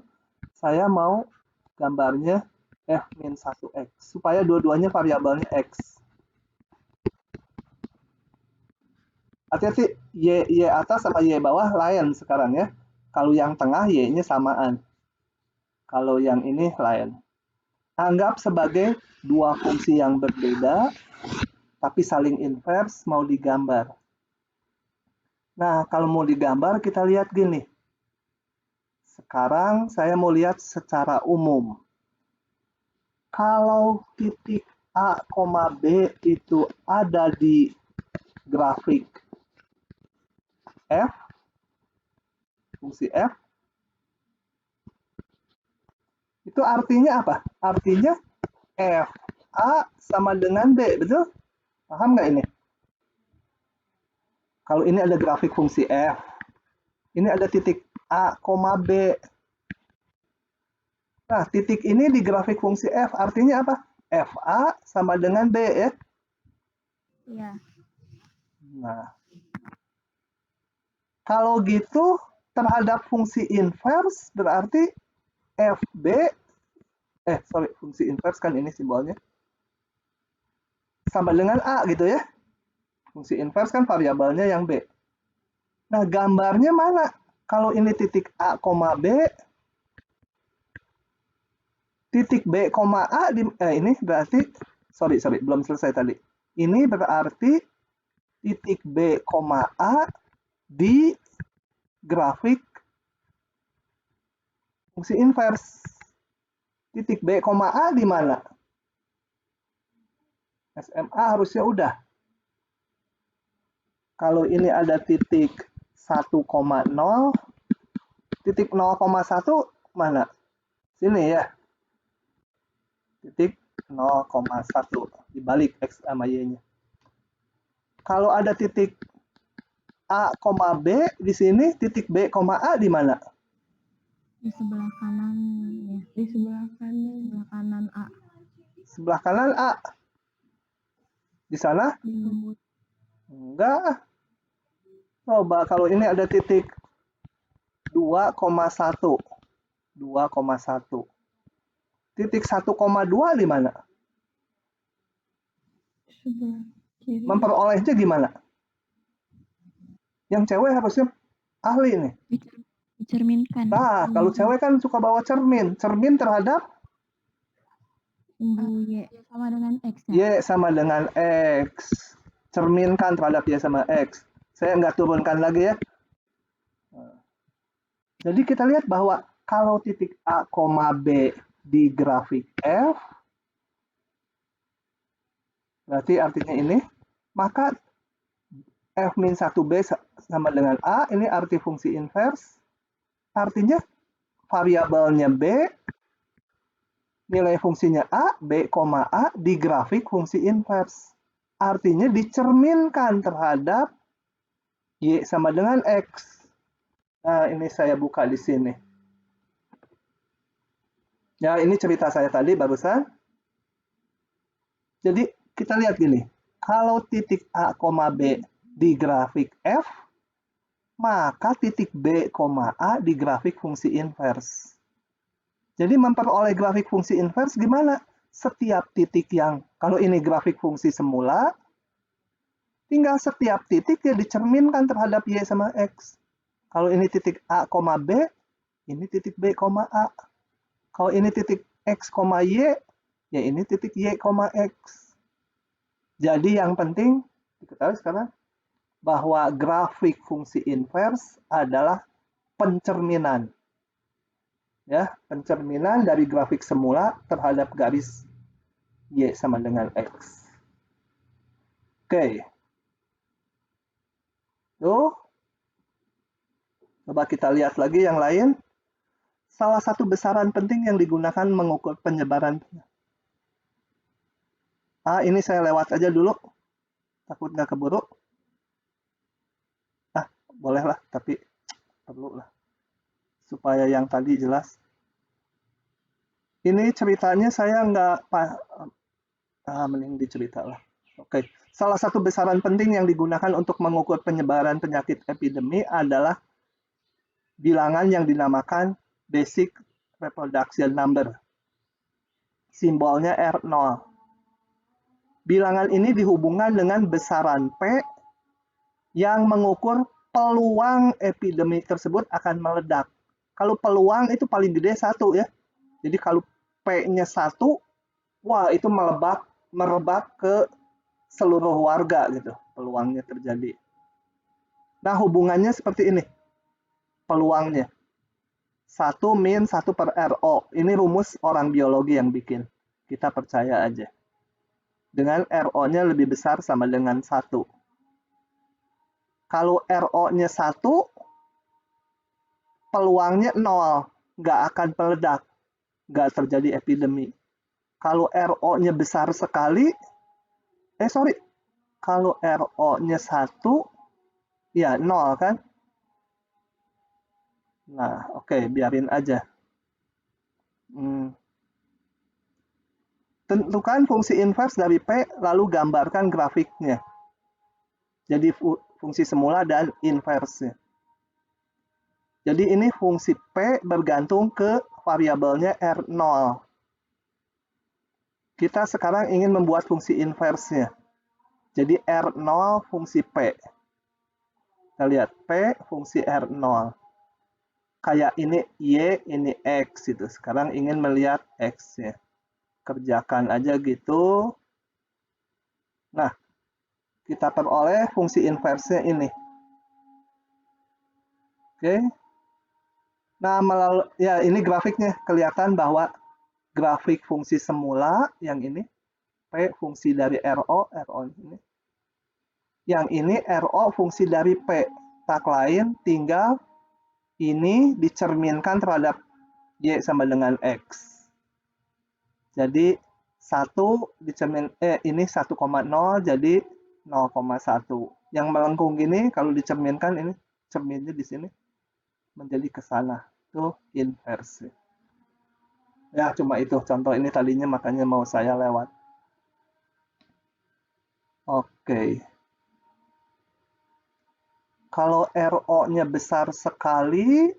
Saya mau gambarnya F min 1X. Supaya dua-duanya variabelnya X. Hati-hati, Y atas sama Y bawah lain sekarang ya. Kalau yang tengah Y-nya samaan. Kalau yang ini lain. Anggap sebagai dua fungsi yang berbeda, tapi saling inverse mau digambar. Nah, kalau mau digambar kita lihat gini. Sekarang saya mau lihat secara umum. Kalau titik A, B itu ada di grafik F, fungsi F, itu artinya apa? Artinya F A sama dengan B, betul? Paham nggak ini? Kalau ini ada grafik fungsi F, ini ada titik A, B. Nah, titik ini di grafik fungsi f artinya apa? FA sama dengan B ya. Iya. Nah, kalau gitu terhadap fungsi inverse berarti FB, fungsi inverse kan ini simbolnya, sama dengan A gitu ya. Fungsi inverse kan variabelnya yang B. Nah, gambarnya mana? Kalau ini titik A, B, titik B, A, ini berarti, sorry, belum selesai tadi. Ini berarti titik B, A di grafik fungsi inverse. Titik B, A di mana? SMA harusnya udah. Kalau ini ada titik 1,0, titik 0,1 mana? Sini ya. Titik 0,1 dibalik X sama Y-nya. Kalau ada titik A, B di sini, titik B, A di mana? Di sebelah kanan ya. Di sebelah kanan. Sebelah kanan A. Sebelah kanan A. Di sana? Enggak. Coba kalau ini ada titik 2,1. 2,1. Titik 1,2 di mana? Sebelah kiri. Memperolehnya gimana? Yang cewek harusnya ahli nih. Dicerminkan. Nah, kalau cewek kan suka bawa cermin. Cermin terhadap Sumbu Y sama dengan X ya? Y sama dengan X. Cerminkan terhadap Y sama X. Saya nggak turunkan lagi ya. Jadi kita lihat bahwa kalau titik A, B di grafik F, berarti artinya ini, maka F-1B sama dengan A, ini arti fungsi inverse. Artinya variabelnya B, nilai fungsinya A, B, A di grafik fungsi inverse. Artinya dicerminkan terhadap Y sama dengan X. Nah, ini saya buka di sini. Ya, ini cerita saya tadi barusan. Jadi, kita lihat gini. Kalau titik A, B di grafik F, maka titik B, A di grafik fungsi inverse. Jadi memperoleh grafik fungsi inverse gimana? Setiap titik yang, kalau ini grafik fungsi semula, tinggal setiap titik dia dicerminkan terhadap Y sama X. Kalau ini titik A, B, ini titik B, A. Kalau ini titik X, Y, ya ini titik Y, X. Jadi yang penting diketahui sekarang bahwa grafik fungsi inverse adalah pencerminan. Ya, pencerminan dari grafik semula terhadap garis Y sama dengan X. Oke. Tuh. Coba kita lihat lagi yang lain. Salah satu besaran penting yang digunakan mengukur penyebaran. Ini saya lewat aja dulu. Takut nggak keburu. Bolehlah, tapi perlu lah. Supaya yang tadi jelas. Ini ceritanya saya nggak mending dicerita lah. Oke. Salah satu besaran penting yang digunakan untuk mengukur penyebaran penyakit epidemi adalah bilangan yang dinamakan basic reproduction number. Simbolnya R0. Bilangan ini dihubungkan dengan besaran P yang mengukur peluang epidemi tersebut akan meledak. Kalau peluang itu paling gede 1 ya. Jadi kalau P-nya 1, wah itu merebak ke seluruh warga gitu. Peluangnya terjadi. Nah hubungannya seperti ini. Peluangnya. 1 min 1 per RO. Ini rumus orang biologi yang bikin. Kita percaya aja. Dengan RO-nya lebih besar sama dengan 1. Kalau RO-nya 1, peluangnya 0. Nggak akan meledak. Nggak terjadi epidemi. Kalau RO-nya besar sekali, kalau RO-nya 1, ya 0 kan? Nah, oke, biarin aja. Tentukan fungsi inverse dari P, lalu gambarkan grafiknya. Jadi fungsi semula dan inverse-nya. Jadi ini fungsi P bergantung ke variabelnya R0. Kita sekarang ingin membuat fungsi inverse-nya. Jadi R0 fungsi P. Kita lihat P fungsi R0. Kayak ini Y, ini X gitu. Sekarang ingin melihat X-nya. Kerjakan aja gitu. Nah, kita peroleh fungsi inverse-nya ini. Oke. Nah, ya ini grafiknya. Kelihatan bahwa grafik fungsi semula yang ini P fungsi dari RO ini. Yang ini RO fungsi dari P. Tak lain tinggal ini dicerminkan terhadap Y sama dengan X. Jadi 1 dicermin ini 1,0 jadi 0,1. Yang melengkung gini kalau dicerminkan ini cerminnya di sini menjadi ke sana. Itu inverse. Ya, cuma itu contoh ini tadinya makanya mau saya lewat. Oke. Kalau RO-nya besar sekali,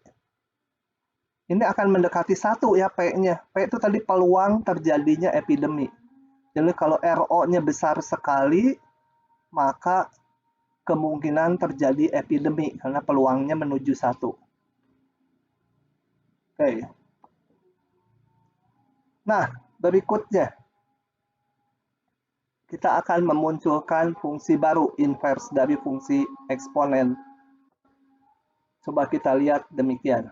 ini akan mendekati 1 ya P-nya. P itu tadi peluang terjadinya epidemi. Jadi kalau RO-nya besar sekali, maka kemungkinan terjadi epidemi karena peluangnya menuju 1. Oke. Nah, berikutnya kita akan memunculkan fungsi baru inverse dari fungsi eksponen. Coba kita lihat demikian.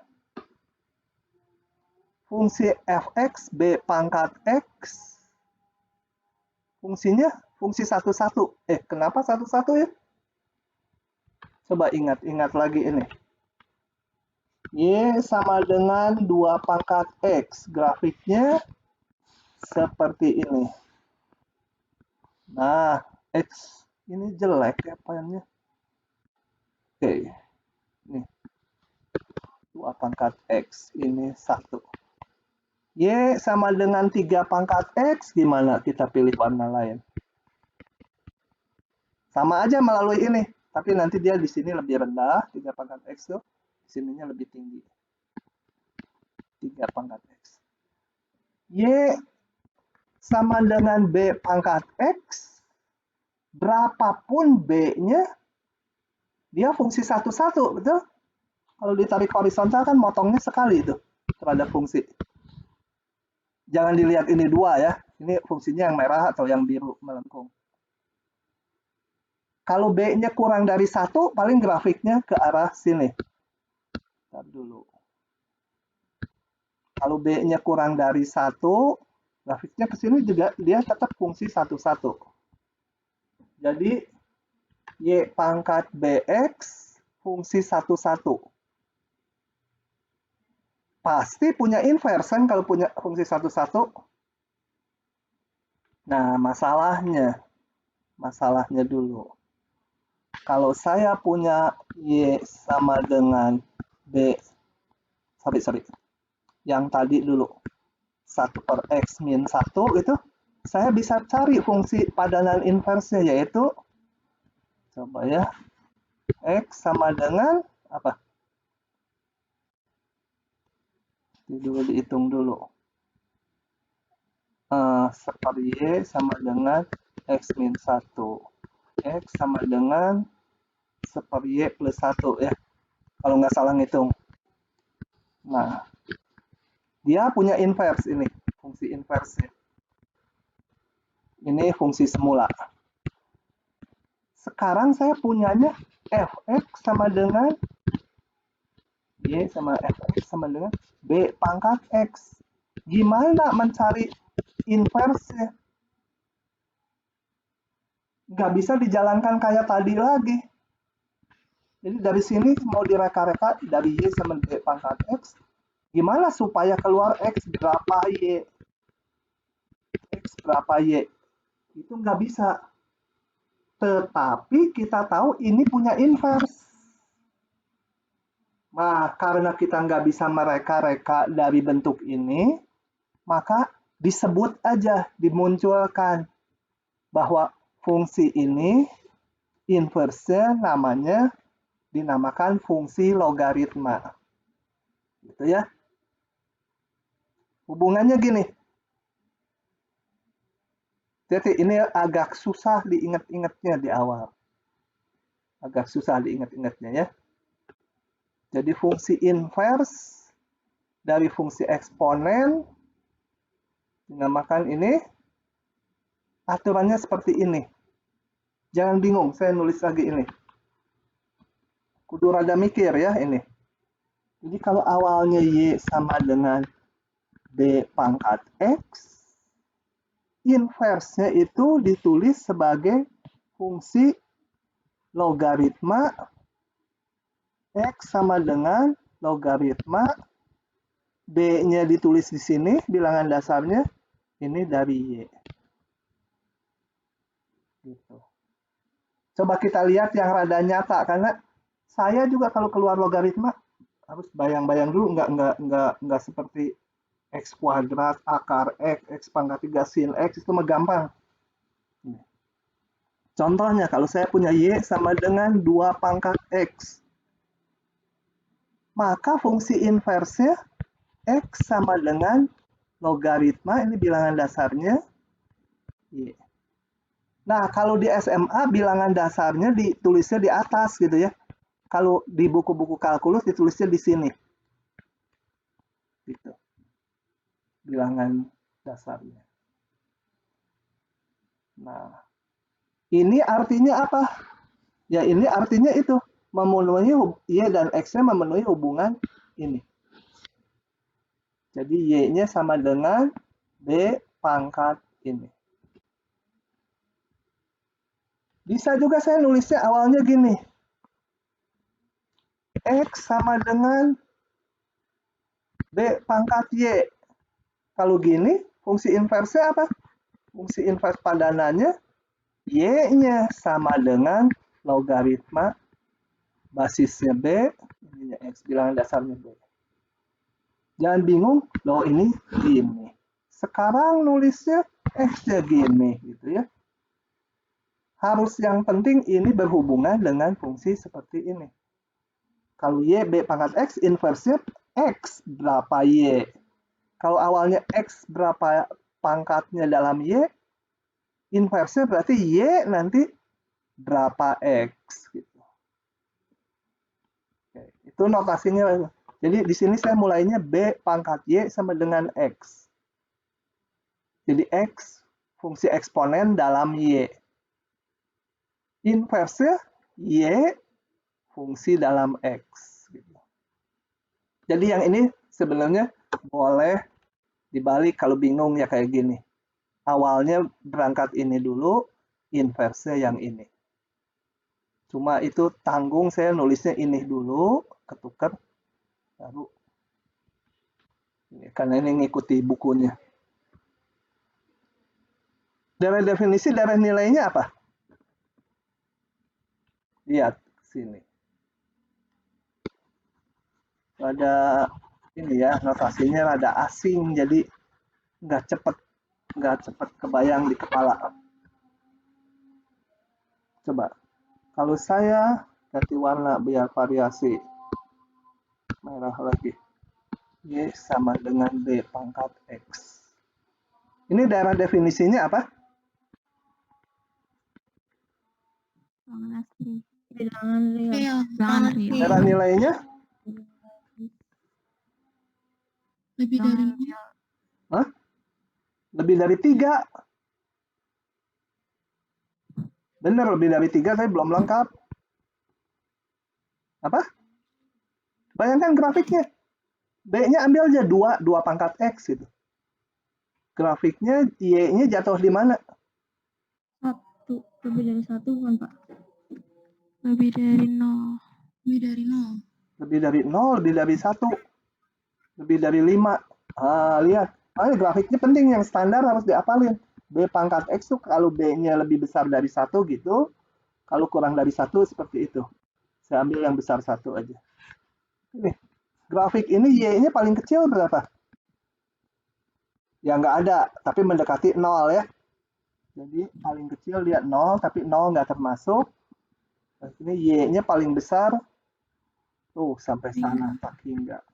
Fungsi fx b pangkat x, fungsinya fungsi 1, 1. Kenapa 1, 1 ya? Coba ingat lagi ini. Y sama dengan 2 pangkat x. Grafiknya seperti ini. Nah, x ini jelek ya pennya. Oke. Nih. 2 pangkat x ini 1. Y sama dengan 3 pangkat X, gimana kita pilih warna lain? Sama aja melalui ini, tapi nanti dia di sini lebih rendah, 3 pangkat X tuh, di sininya lebih tinggi. 3 pangkat X. Y sama dengan B pangkat X, berapapun B-nya, dia fungsi 1, 1, betul? Kalau ditarik horizontal kan motongnya sekali itu terhadap fungsi. Jangan dilihat ini 2 ya. Ini fungsinya yang merah atau yang biru melengkung. Kalau B-nya kurang dari 1, paling grafiknya ke arah sini. Bentar dulu. Kalau B-nya kurang dari 1, grafiknya ke sini juga dia tetap fungsi 1, 1. Jadi, Y pangkat BX fungsi 1, 1. Pasti punya inverse kan kalau punya fungsi 1, 1. Nah, masalahnya dulu. Kalau saya punya Y sama dengan B, sorry, yang tadi dulu, 1 per X min 1 itu, saya bisa cari fungsi padanan inverse-nya, yaitu, coba ya, X sama dengan, apa? Dulu dihitung dulu. 1 per Y sama dengan X min 1. X sama dengan 1 per Y plus 1 ya. Kalau nggak salah ngitung. Nah, dia punya inverse ini. Fungsi inverse. Ini fungsi semula. Sekarang saya punyanya fx sama dengan Y sama fx sama dengan B pangkat X. Gimana mencari inverse-nya? Nggak bisa dijalankan kayak tadi lagi. Jadi dari sini mau direka-reka dari Y sama B pangkat X. Gimana supaya keluar X berapa Y? X berapa Y? Itu nggak bisa. Tetapi kita tahu ini punya inverse. Nah, karena kita nggak bisa mereka-reka dari bentuk ini, maka disebut aja, dimunculkan bahwa fungsi ini inverse namanya dinamakan fungsi logaritma. Gitu ya. Hubungannya gini. Jadi ini agak susah diingat-ingatnya di awal. Agak susah diingat-ingatnya ya. Jadi fungsi inverse dari fungsi eksponen dinamakan ini, aturannya seperti ini. Jangan bingung, saya nulis lagi ini. Kudu rada mikir ya ini. Jadi kalau awalnya Y sama dengan B pangkat X, inverse-nya itu ditulis sebagai fungsi logaritma X sama dengan logaritma B-nya ditulis di sini, bilangan dasarnya ini dari Y. Gitu. Coba kita lihat yang rada nyata, karena saya juga kalau keluar logaritma harus bayang-bayang dulu, nggak seperti X kuadrat, akar X, X pangkat 3 sin X, itu mah gampang. Contohnya, kalau saya punya Y sama dengan 2 pangkat X, maka fungsi inverse-nya X sama dengan logaritma, ini bilangan dasarnya Y. Nah, kalau di SMA bilangan dasarnya ditulisnya di atas gitu ya. Kalau di buku-buku kalkulus ditulisnya di sini. Gitu. Bilangan dasarnya. Nah, ini artinya apa? Ya, ini artinya itu memenuhi Y dan X-nya memenuhi hubungan ini. Jadi Y-nya sama dengan B pangkat ini. Bisa juga saya nulisnya awalnya gini. X sama dengan B pangkat Y. Kalau gini, fungsi inverse apa? Fungsi inverse padanannya Y-nya sama dengan logaritma basisnya B, ininya X, bilangan dasarnya B. Jangan bingung, loh ini gini. Sekarang nulisnya X-nya gini, gitu ya. Harus yang penting ini berhubungan dengan fungsi seperti ini. Kalau Y, B pangkat X, inverse-nya X berapa Y. Kalau awalnya X berapa pangkatnya dalam Y, inverse-nya berarti Y nanti berapa X. Gitu. Oke, itu notasinya. Jadi di sini saya mulainya B pangkat Y sama dengan X. Jadi X fungsi eksponen dalam Y. Inverse-nya Y fungsi dalam X. Gitu. Jadi yang ini sebenarnya boleh dibalik kalau bingung ya kayak gini. Awalnya berangkat ini dulu, inverse yang ini. Cuma itu tanggung saya nulisnya ini dulu, ketukar, baru ini, karena ini ngikuti bukunya. Dari definisi, dari nilainya apa? Lihat sini. Ada ini ya, notasinya rada asing, jadi nggak cepet kebayang di kepala. Coba, kalau saya ganti warna biar variasi, merah lagi. Y sama dengan B pangkat X. Ini daerah definisinya apa? Bilangan asli. Bilangan real. Bilangan real. Daerah nilainya? Lebih Bilangan dari real. Hah? Lebih dari 3. Benar, lebih dari 3, tapi belum lengkap. Apa? Bayangkan grafiknya. B-nya ambil aja 2 pangkat X gitu. Grafiknya Y-nya jatuh di mana? 1. Lebih dari 1 bukan, Pak? Lebih dari 0. lebih dari 0. Lebih dari 0, lebih dari 1. Lebih dari 5. Lihat. Grafiknya penting, yang standar harus diapalin. B pangkat X tuh kalau B-nya lebih besar dari 1 gitu. Kalau kurang dari 1 seperti itu. Saya ambil yang besar 1 aja. Ini. Grafik ini Y-nya paling kecil berapa? Ya nggak ada, tapi mendekati 0 ya. Jadi paling kecil dia 0, tapi 0 nggak termasuk. Nah, ini Y-nya paling besar. Tuh, sampai sana, tak hingga.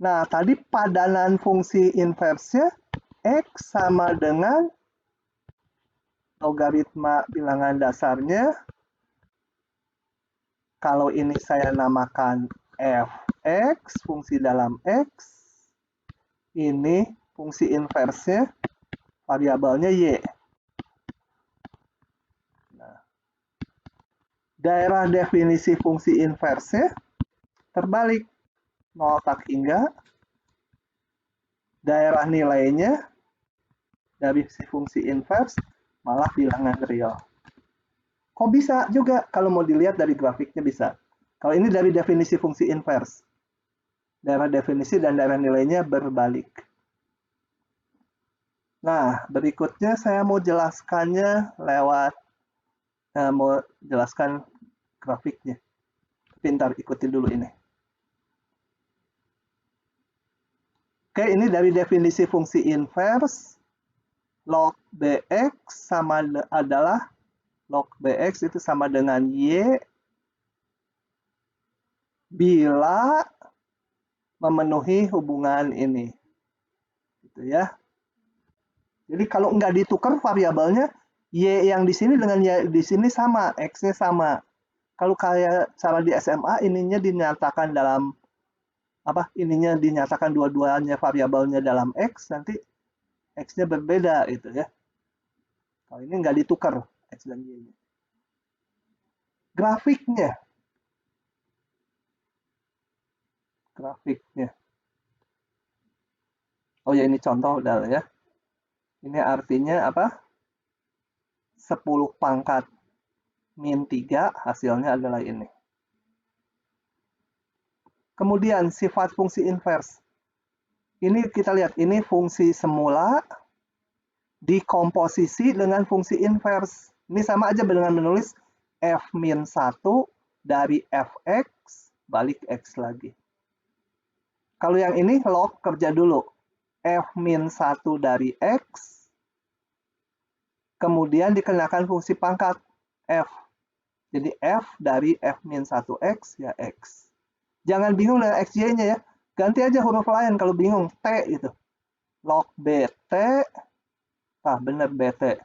Nah, tadi padanan fungsi inversnya X sama dengan logaritma bilangan dasarnya. Kalau ini saya namakan fx, fungsi dalam x. Ini fungsi inversnya, variabelnya y. Nah, daerah definisi fungsi inversnya terbalik. 0 tak hingga. Daerah nilainya dari si fungsi inverse malah bilangan real. Kok bisa juga kalau mau dilihat dari grafiknya bisa. Kalau ini dari definisi fungsi inverse. Daerah definisi dan daerah nilainya berbalik. Nah, berikutnya saya mau jelaskannya lewat, mau jelaskan grafiknya. Pintar, ikutin dulu ini. Oke, ini dari definisi fungsi inverse. Log bx sama adalah log bx itu sama dengan y bila memenuhi hubungan ini. Gitu ya. Jadi kalau nggak ditukar variabelnya, y yang di sini dengan y di sini sama, x-nya sama. Kalau kayak cara di SMA, ininya dinyatakan dalam apa? Ininya dinyatakan dua-duanya variabelnya dalam x, nanti x-nya berbeda gitu ya. Kalau ini nggak ditukar x dan y-nya. Grafiknya. Oh ya, ini contoh udah ya. Ini artinya apa? 10 pangkat min 3 hasilnya adalah ini. Kemudian sifat fungsi inverse. Ini kita lihat, ini fungsi semula dikomposisi dengan fungsi inverse. Ini sama aja dengan menulis f min 1 dari fx balik x lagi. Kalau yang ini log kerja dulu. F min 1 dari x, kemudian dikenakan fungsi pangkat f. Jadi f dari f min 1x ya x. Jangan bingung dengan xy-nya ya. Ganti aja huruf lain kalau bingung. T gitu. Log bt. Nah, benar bt.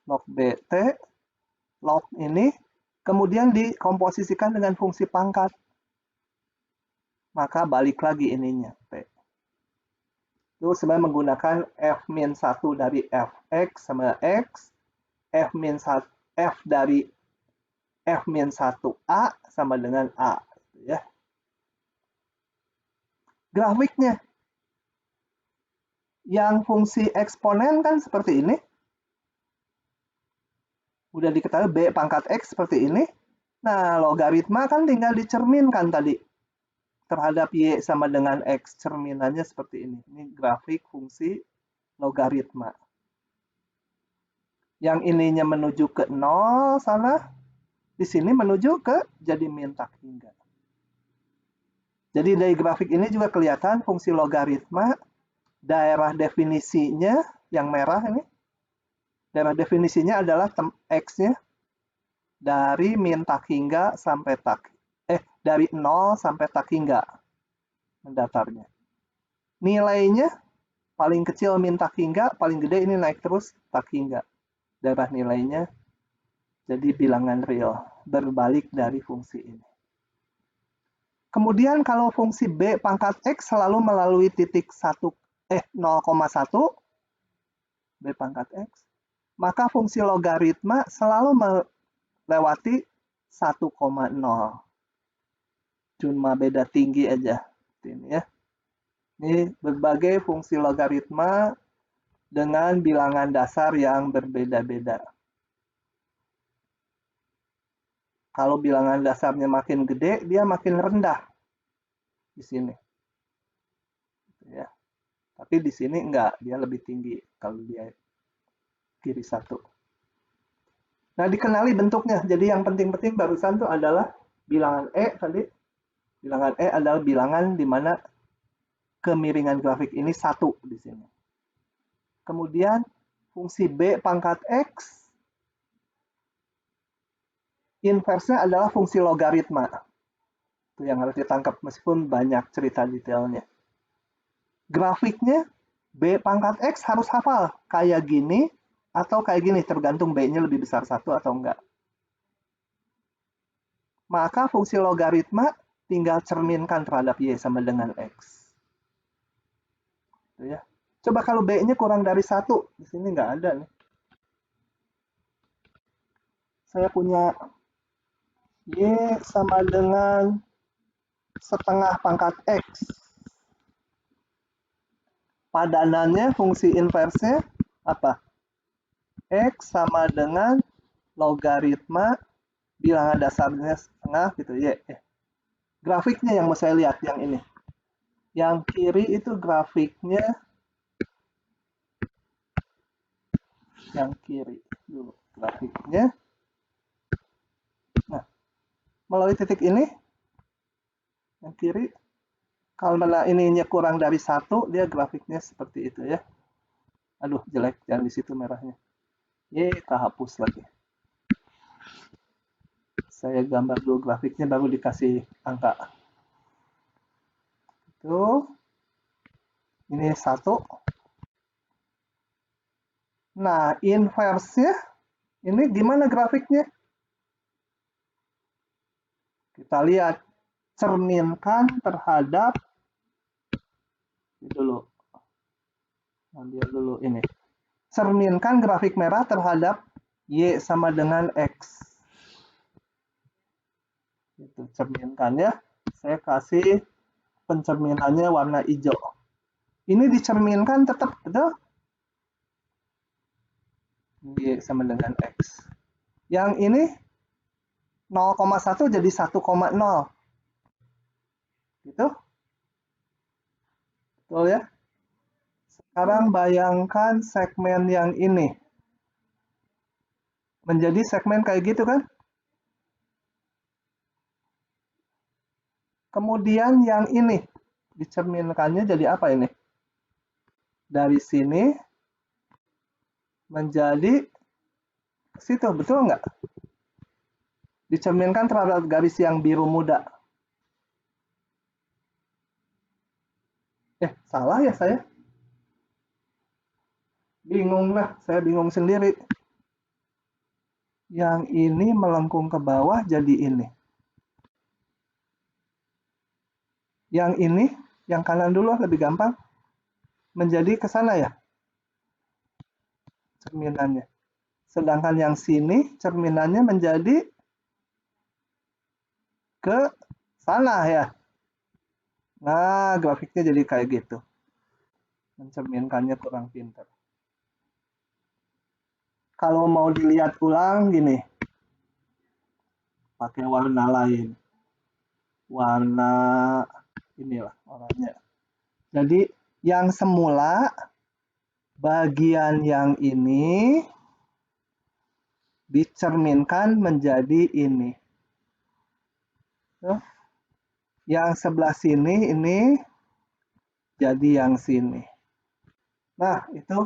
Log bt. Log ini. Kemudian dikomposisikan dengan fungsi pangkat. Maka balik lagi ininya. T. Itu sebenarnya menggunakan f min 1 dari fx sama x. F min 1, f dari f min 1a sama dengan a. Ya. Grafiknya. Yang fungsi eksponen kan seperti ini. Udah diketahui B pangkat X seperti ini. Nah, logaritma kan tinggal dicerminkan tadi. Terhadap Y sama dengan X. Cerminannya seperti ini. Ini grafik fungsi logaritma. Yang ininya menuju ke 0 sana. Di sini menuju ke jadi min tak hingga. Jadi dari grafik ini juga kelihatan fungsi logaritma, daerah definisinya yang merah ini. Daerah definisinya adalah x-nya dari min tak hingga sampai dari 0 sampai tak hingga mendatarnya. Nilainya paling kecil min tak hingga, paling gede ini naik terus tak hingga. Daerah nilainya jadi bilangan real, berbalik dari fungsi ini. Kemudian kalau fungsi B pangkat X selalu melalui titik 0,1 B pangkat X, maka fungsi logaritma selalu melewati 1,0. Cuma beda tinggi aja. Ini ya. Ini berbagai fungsi logaritma dengan bilangan dasar yang berbeda-beda. Kalau bilangan dasarnya makin gede, dia makin rendah di sini. Ya. Tapi di sini enggak, dia lebih tinggi kalau dia kiri 1. Nah, dikenali bentuknya. Jadi yang penting-penting barusan itu adalah bilangan E tadi. Bilangan E adalah bilangan di mana kemiringan grafik ini 1 di sini. Kemudian fungsi B pangkat X, inversnya adalah fungsi logaritma. Itu yang harus ditangkap meskipun banyak cerita detailnya. Grafiknya B pangkat X harus hafal. Kayak gini atau kayak gini, tergantung B-nya lebih besar 1 atau enggak. Maka fungsi logaritma tinggal cerminkan terhadap Y sama dengan X. Itu ya. Coba kalau B-nya kurang dari 1, di sini nggak ada nih. Saya punya Y sama dengan setengah pangkat X. Padanannya, fungsi inversnya apa? X sama dengan logaritma bilangan dasarnya setengah gitu Y. Grafiknya yang mau saya lihat, yang ini. Yang kiri itu grafiknya, yang kiri dulu grafiknya. Nah, melalui titik ini, yang kiri, kalau mana ininya kurang dari 1, dia grafiknya seperti itu ya. Aduh, jelek, jangan di situ merahnya. Kehapus lagi. Saya gambar dulu grafiknya, baru dikasih angka. Itu, ini 1. Nah, inversnya, ini gimana grafiknya? Kita lihat, cerminkan terhadap, dulu, ambil dulu ini. Cerminkan grafik merah terhadap Y sama dengan X. Itu cerminkannya, saya kasih pencerminannya warna hijau. Ini dicerminkan tetap, betul? Y sama dengan X. Yang ini 0,1 jadi 1,0. Gitu? Betul ya? Sekarang bayangkan segmen yang ini. Menjadi segmen kayak gitu kan? Kemudian yang ini. Dicerminkannya jadi apa ini? Dari sini menjadi ke situ, betul nggak? Dicerminkan terhadap garis yang biru muda. Salah ya saya? Bingung lah, saya bingung sendiri. Yang ini melengkung ke bawah jadi ini. Yang ini, yang kanan dulu lebih gampang. Menjadi ke sana ya? Cerminannya. Sedangkan yang sini, cerminannya menjadi ke sana ya. Nah, grafiknya jadi kayak gitu. Mencerminkannya kurang pintar. Kalau mau dilihat ulang gini. Pakai warna lain. Warna inilah warnanya. Jadi yang semula bagian yang ini dicerminkan menjadi ini. Yang sebelah sini ini jadi yang sini. Nah, itu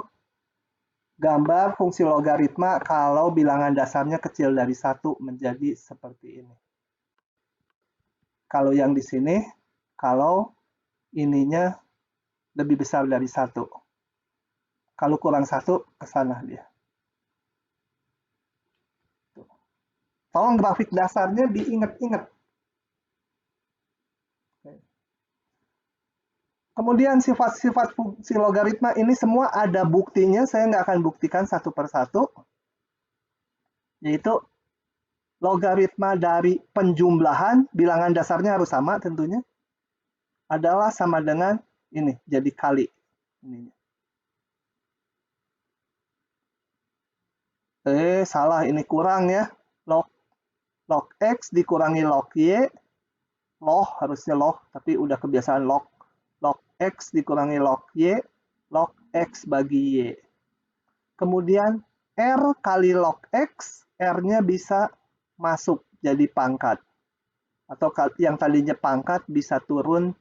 gambar fungsi logaritma kalau bilangan dasarnya kecil dari 1 menjadi seperti ini. Kalau yang di sini, kalau ininya lebih besar dari 1. Kalau kurang 1, ke sana dia. Tolong grafik dasarnya diingat-ingat. Kemudian sifat-sifat fungsi logaritma ini semua ada buktinya, saya nggak akan buktikan satu persatu. Yaitu logaritma dari penjumlahan, bilangan dasarnya harus sama tentunya, adalah sama dengan ini, jadi kali. Ininya. Salah, ini kurang ya. Log X dikurangi log Y, log harusnya log, tapi udah kebiasaan log. Log X dikurangi log Y, log X bagi Y. Kemudian R kali log X, R-nya bisa masuk jadi pangkat. Atau yang tadinya pangkat bisa turun,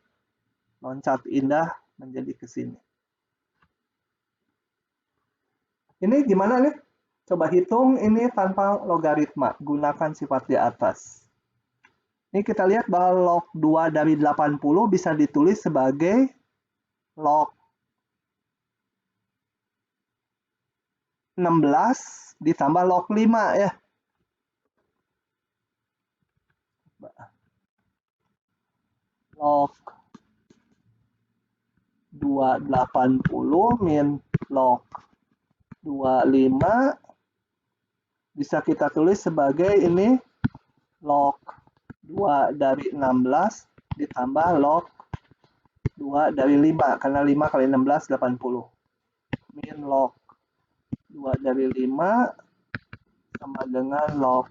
loncat indah menjadi ke sini. Ini gimana nih? Coba hitung ini tanpa logaritma, gunakan sifat di atas. Ini kita lihat bahwa log 2 dari 80 bisa ditulis sebagai log 16 ditambah log 5 ya. Log 280 min log 25 bisa kita tulis sebagai ini log 2 dari 16 ditambah log 2 dari 5, karena 5 kali 16, 80. Min log 2 dari 5 sama dengan log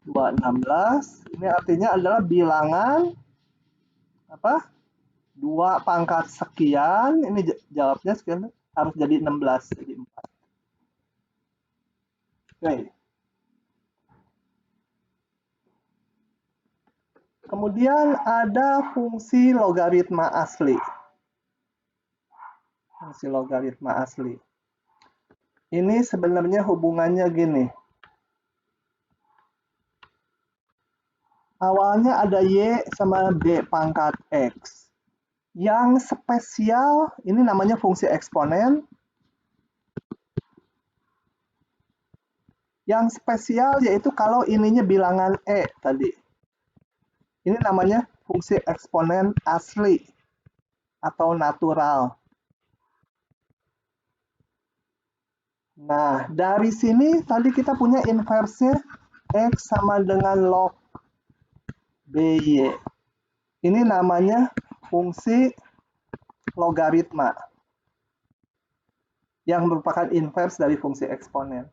216. Ini artinya adalah bilangan apa? 2 pangkat sekian, ini jawabnya sekian, harus jadi 16, jadi 4. Oke. Kemudian ada fungsi logaritma asli. Fungsi logaritma asli. Ini sebenarnya hubungannya gini. Awalnya ada Y sama B pangkat X. Yang spesial, ini namanya fungsi eksponen. Yang spesial yaitu kalau ininya bilangan E tadi. Ini namanya fungsi eksponen asli atau natural. Nah, dari sini tadi kita punya inversnya X sama dengan log BY. Ini namanya fungsi logaritma yang merupakan invers dari fungsi eksponen.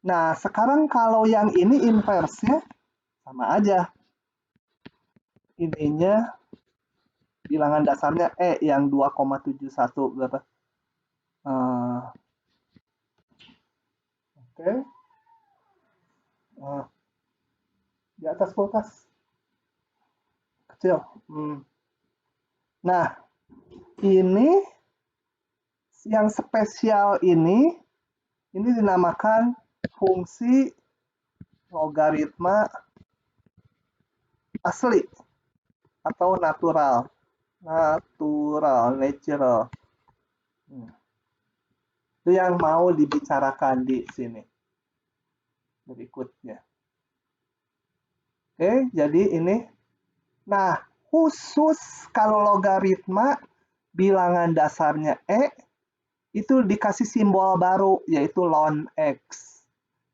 Nah, sekarang kalau yang ini inversnya sama aja. Ininya bilangan dasarnya E yang 2,71 berapa? Oke. Di atas kulkas. Kecil. Nah, ini yang spesial ini dinamakan fungsi logaritma asli atau natural. Natural. Itu yang mau dibicarakan di sini. Berikutnya. Oke, jadi ini. Nah, khusus kalau logaritma bilangan dasarnya E, itu dikasih simbol baru, yaitu ln X.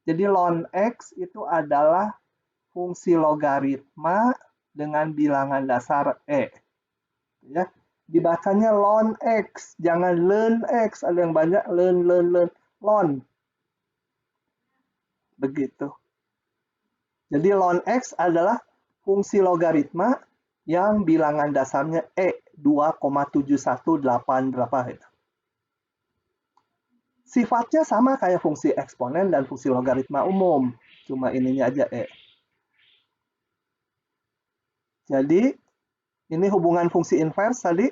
Jadi ln X itu adalah fungsi logaritma dengan bilangan dasar E. Ya, dibacanya ln X, jangan ln X, ada yang banyak ln. Begitu. Jadi ln X adalah fungsi logaritma yang bilangan dasarnya E 2,718 berapa itu. Sifatnya sama kayak fungsi eksponen dan fungsi logaritma umum, cuma ininya aja E. Jadi ini hubungan fungsi invers tadi,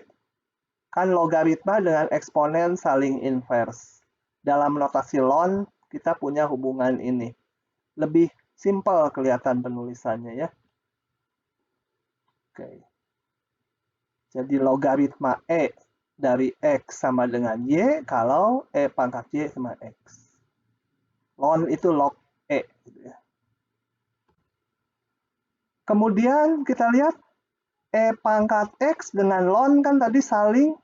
kan logaritma dengan eksponen saling invers. Dalam notasi ln, kita punya hubungan ini. Lebih simpel kelihatan penulisannya ya. Oke. Jadi logaritma E dari X sama dengan Y, kalau E pangkat Y sama X. Ln itu log E. Gitu ya. Kemudian kita lihat E pangkat X dengan ln kan tadi saling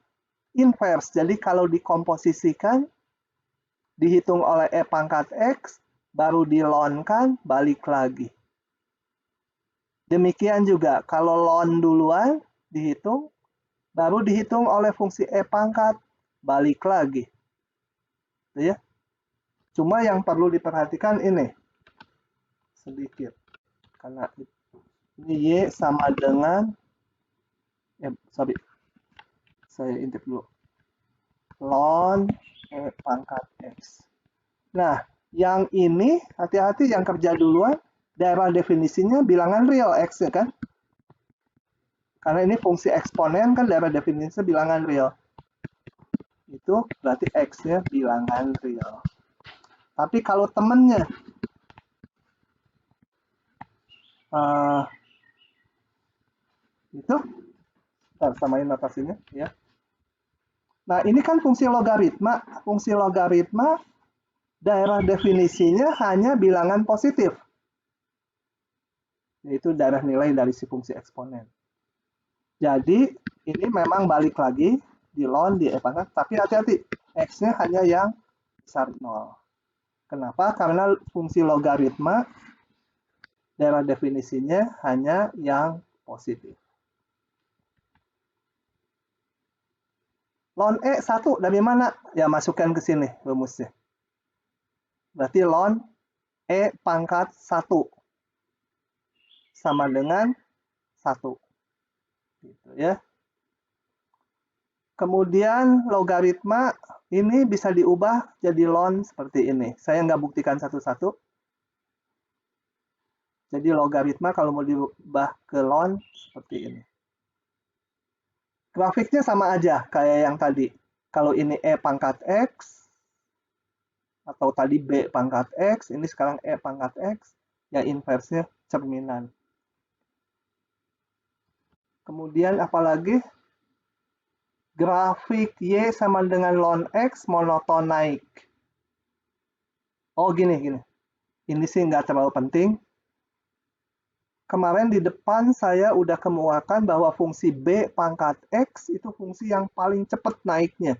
invers. Jadi kalau dikomposisikan, dihitung oleh E pangkat X, baru dilonkan, balik lagi. Demikian juga, kalau ln duluan dihitung, baru dihitung oleh fungsi E pangkat, balik lagi. Ya. Cuma yang perlu diperhatikan ini, sedikit. Karena ini Y sama dengan, saya intip dulu. Ln E pangkat X. Nah, yang ini, hati-hati yang kerja duluan, daerah definisinya bilangan real X ya kan? Karena ini fungsi eksponen kan daerah definisinya bilangan real. Itu berarti X-nya bilangan real. Tapi kalau temennya itu, kita samain notasinya ya. Nah ini kan fungsi logaritma. Fungsi logaritma daerah definisinya hanya bilangan positif. Yaitu daerah nilai dari si fungsi eksponen. Jadi ini memang balik lagi di ln di pangkat, tapi hati-hati X-nya hanya yang besar 0. Kenapa? Karena fungsi logaritma daerah definisinya hanya yang positif. Ln E 1 dari mana? Ya masukkan ke sini rumusnya. Berarti ln E pangkat 1 sama dengan 1. Gitu ya. Kemudian logaritma ini bisa diubah jadi ln seperti ini. Saya nggak buktikan satu-satu. Jadi logaritma kalau mau diubah ke ln seperti ini. Grafiknya sama aja kayak yang tadi. Kalau ini E pangkat X, atau tadi B pangkat X, ini sekarang E pangkat X, ya inversnya cerminan. Kemudian apalagi? Grafik Y sama dengan ln X monoton naik. Oh gini. Ini sih nggak terlalu penting. Kemarin di depan saya udah kemukakan bahwa fungsi B pangkat X itu fungsi yang paling cepat naiknya.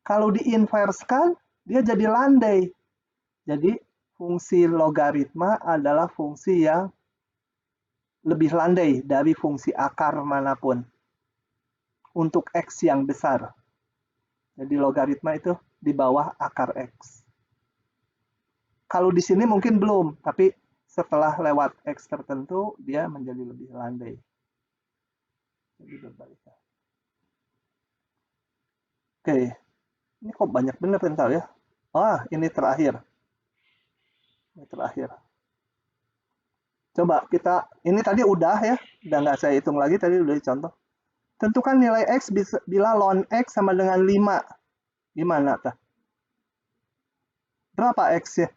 Kalau diinverskan, dia jadi landai. Jadi fungsi logaritma adalah fungsi yang lebih landai dari fungsi akar manapun untuk X yang besar. Jadi logaritma itu di bawah akar X. Kalau di sini mungkin belum, tapi setelah lewat X tertentu, dia menjadi lebih landai. Jadi berbalik. Oke, ini kok banyak bener bentar ya. Ini terakhir. Coba kita, ini tadi udah ya, udah nggak saya hitung lagi, tadi udah dicontoh. Tentukan nilai X bila ln X sama dengan 5. Gimana tuh? Berapa X-nya?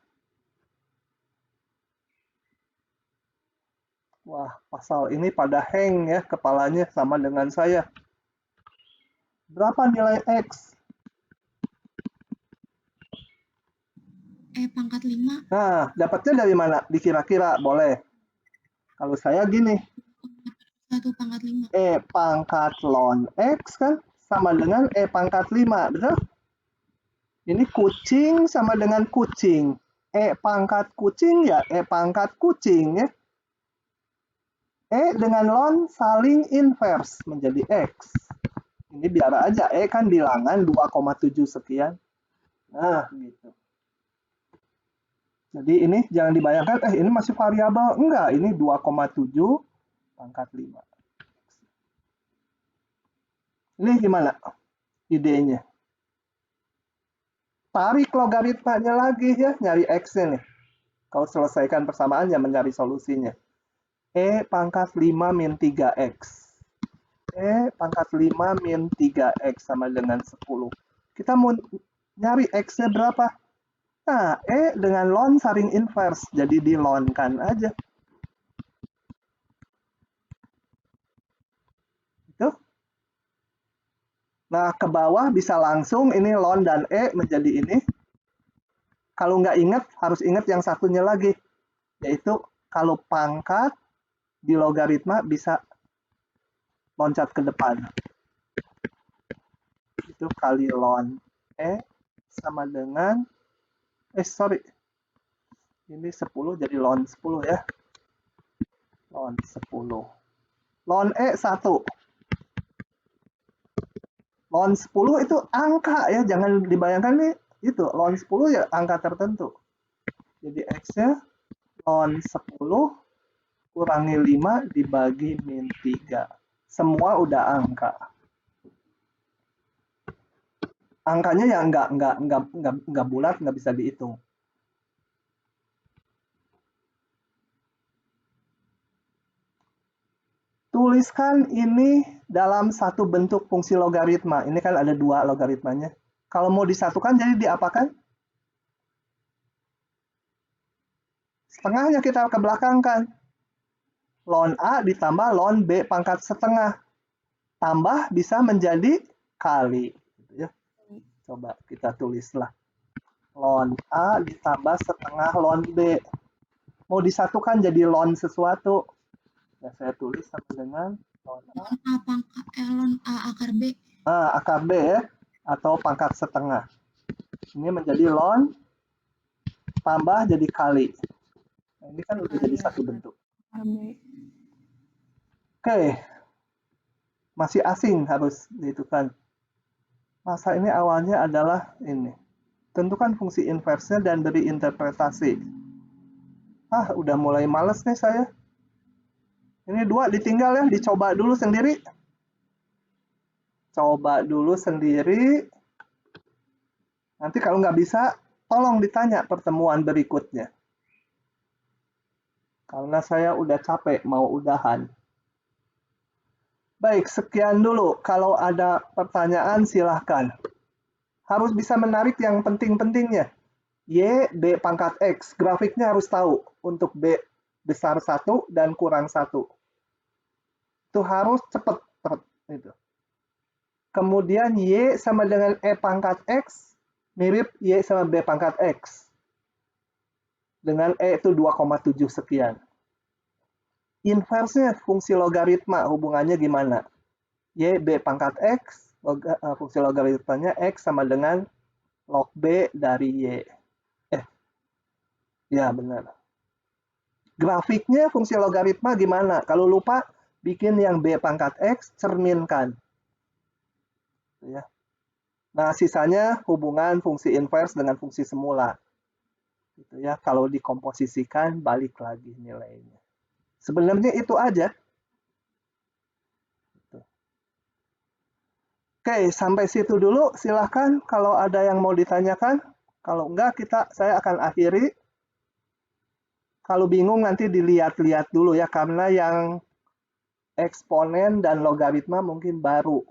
Wah, pasal ini pada hang ya, kepalanya sama dengan saya. Berapa nilai X? E pangkat 5. Nah, dapatnya dari mana? Dikira-kira, boleh. Kalau saya gini. 1 pangkat 5. E pangkat ln X kan sama dengan E pangkat 5, betul? Ini kucing sama dengan kucing. E pangkat kucing ya E pangkat kucing ya. E dengan ln saling inverse menjadi X. Ini biar aja, E kan bilangan 2,7 sekian. Nah, gitu. Jadi ini jangan dibayangkan, ini masih variabel. Enggak, ini 2,7 pangkat 5. Ini gimana idenya? Tarik logaritmanya lagi ya, nyari X-nya nih. Kalau selesaikan persamaan ya mencari solusinya. E pangkat 5 min 3X. E pangkat 5 min 3X sama dengan 10. Kita mau nyari X-nya berapa? Nah, E dengan ln saring inverse. Jadi di-ln-kan aja. Itu. Nah, ke bawah bisa langsung ini ln dan E menjadi ini. Kalau nggak ingat, harus ingat yang satunya lagi. Yaitu kalau pangkat di logaritma bisa loncat ke depan. Itu kali ln E sama dengan, ini 10 jadi ln 10 ya. Ln 10. Ln E 1. Ln 10 itu angka ya, jangan dibayangkan nih, itu ln 10 ya angka tertentu. Jadi X-nya ln 10 kurangi 5 dibagi min 3. Semua udah angka. Angkanya yang nggak bulat, nggak bisa dihitung. tuliskan ini dalam satu bentuk fungsi logaritma. Ini kan ada dua logaritmanya. Kalau mau disatukan jadi diapakan? Setengahnya kita ke belakang kan. Ln A ditambah ln B pangkat setengah. Tambah bisa menjadi kali. Gitu ya. Coba kita tulislah. Ln A ditambah setengah ln B. Mau disatukan jadi ln sesuatu. Ya, saya tulis sama dengan ln A. Ln A akar B. Akar B ya. Atau pangkat setengah. Ini menjadi ln tambah jadi kali. Nah, ini kan udah jadi satu bentuk. Oke. Masih asing harus dihitungkan. Masa ini awalnya adalah ini. Tentukan fungsi inversnya dan beri interpretasi. Udah mulai males nih saya. Ini dua ditinggal ya, dicoba dulu sendiri. Coba dulu sendiri. Nanti kalau nggak bisa, tolong ditanya pertemuan berikutnya. Karena saya udah capek mau udahan. Baik, sekian dulu. Kalau ada pertanyaan silahkan. Harus bisa menarik yang penting-pentingnya. Y, B pangkat X. Grafiknya harus tahu untuk B besar 1 dan kurang 1. Itu harus cepat. Itu. Kemudian Y sama dengan E pangkat X. Mirip Y sama B pangkat X. Dengan E itu 2,7 sekian. Inversnya fungsi logaritma hubungannya gimana? Y, B pangkat X, fungsi logaritmanya X sama dengan log B dari Y. Ya benar. Grafiknya fungsi logaritma gimana? Kalau lupa, bikin yang B pangkat X, cerminkan. Ya. Nah, sisanya hubungan fungsi invers dengan fungsi semula. Gitu ya. Kalau dikomposisikan, balik lagi nilainya. Sebenarnya itu aja. Oke, sampai situ dulu. Silahkan kalau ada yang mau ditanyakan. Kalau enggak, saya akan akhiri. Kalau bingung nanti dilihat-lihat dulu ya, karena yang eksponen dan logaritma mungkin baru.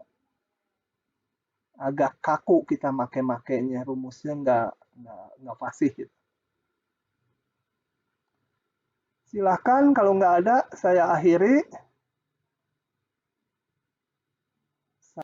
Agak kaku kita make-makainya, rumusnya nggak fasih. Gitu. Silahkan kalau nggak ada, saya akhiri.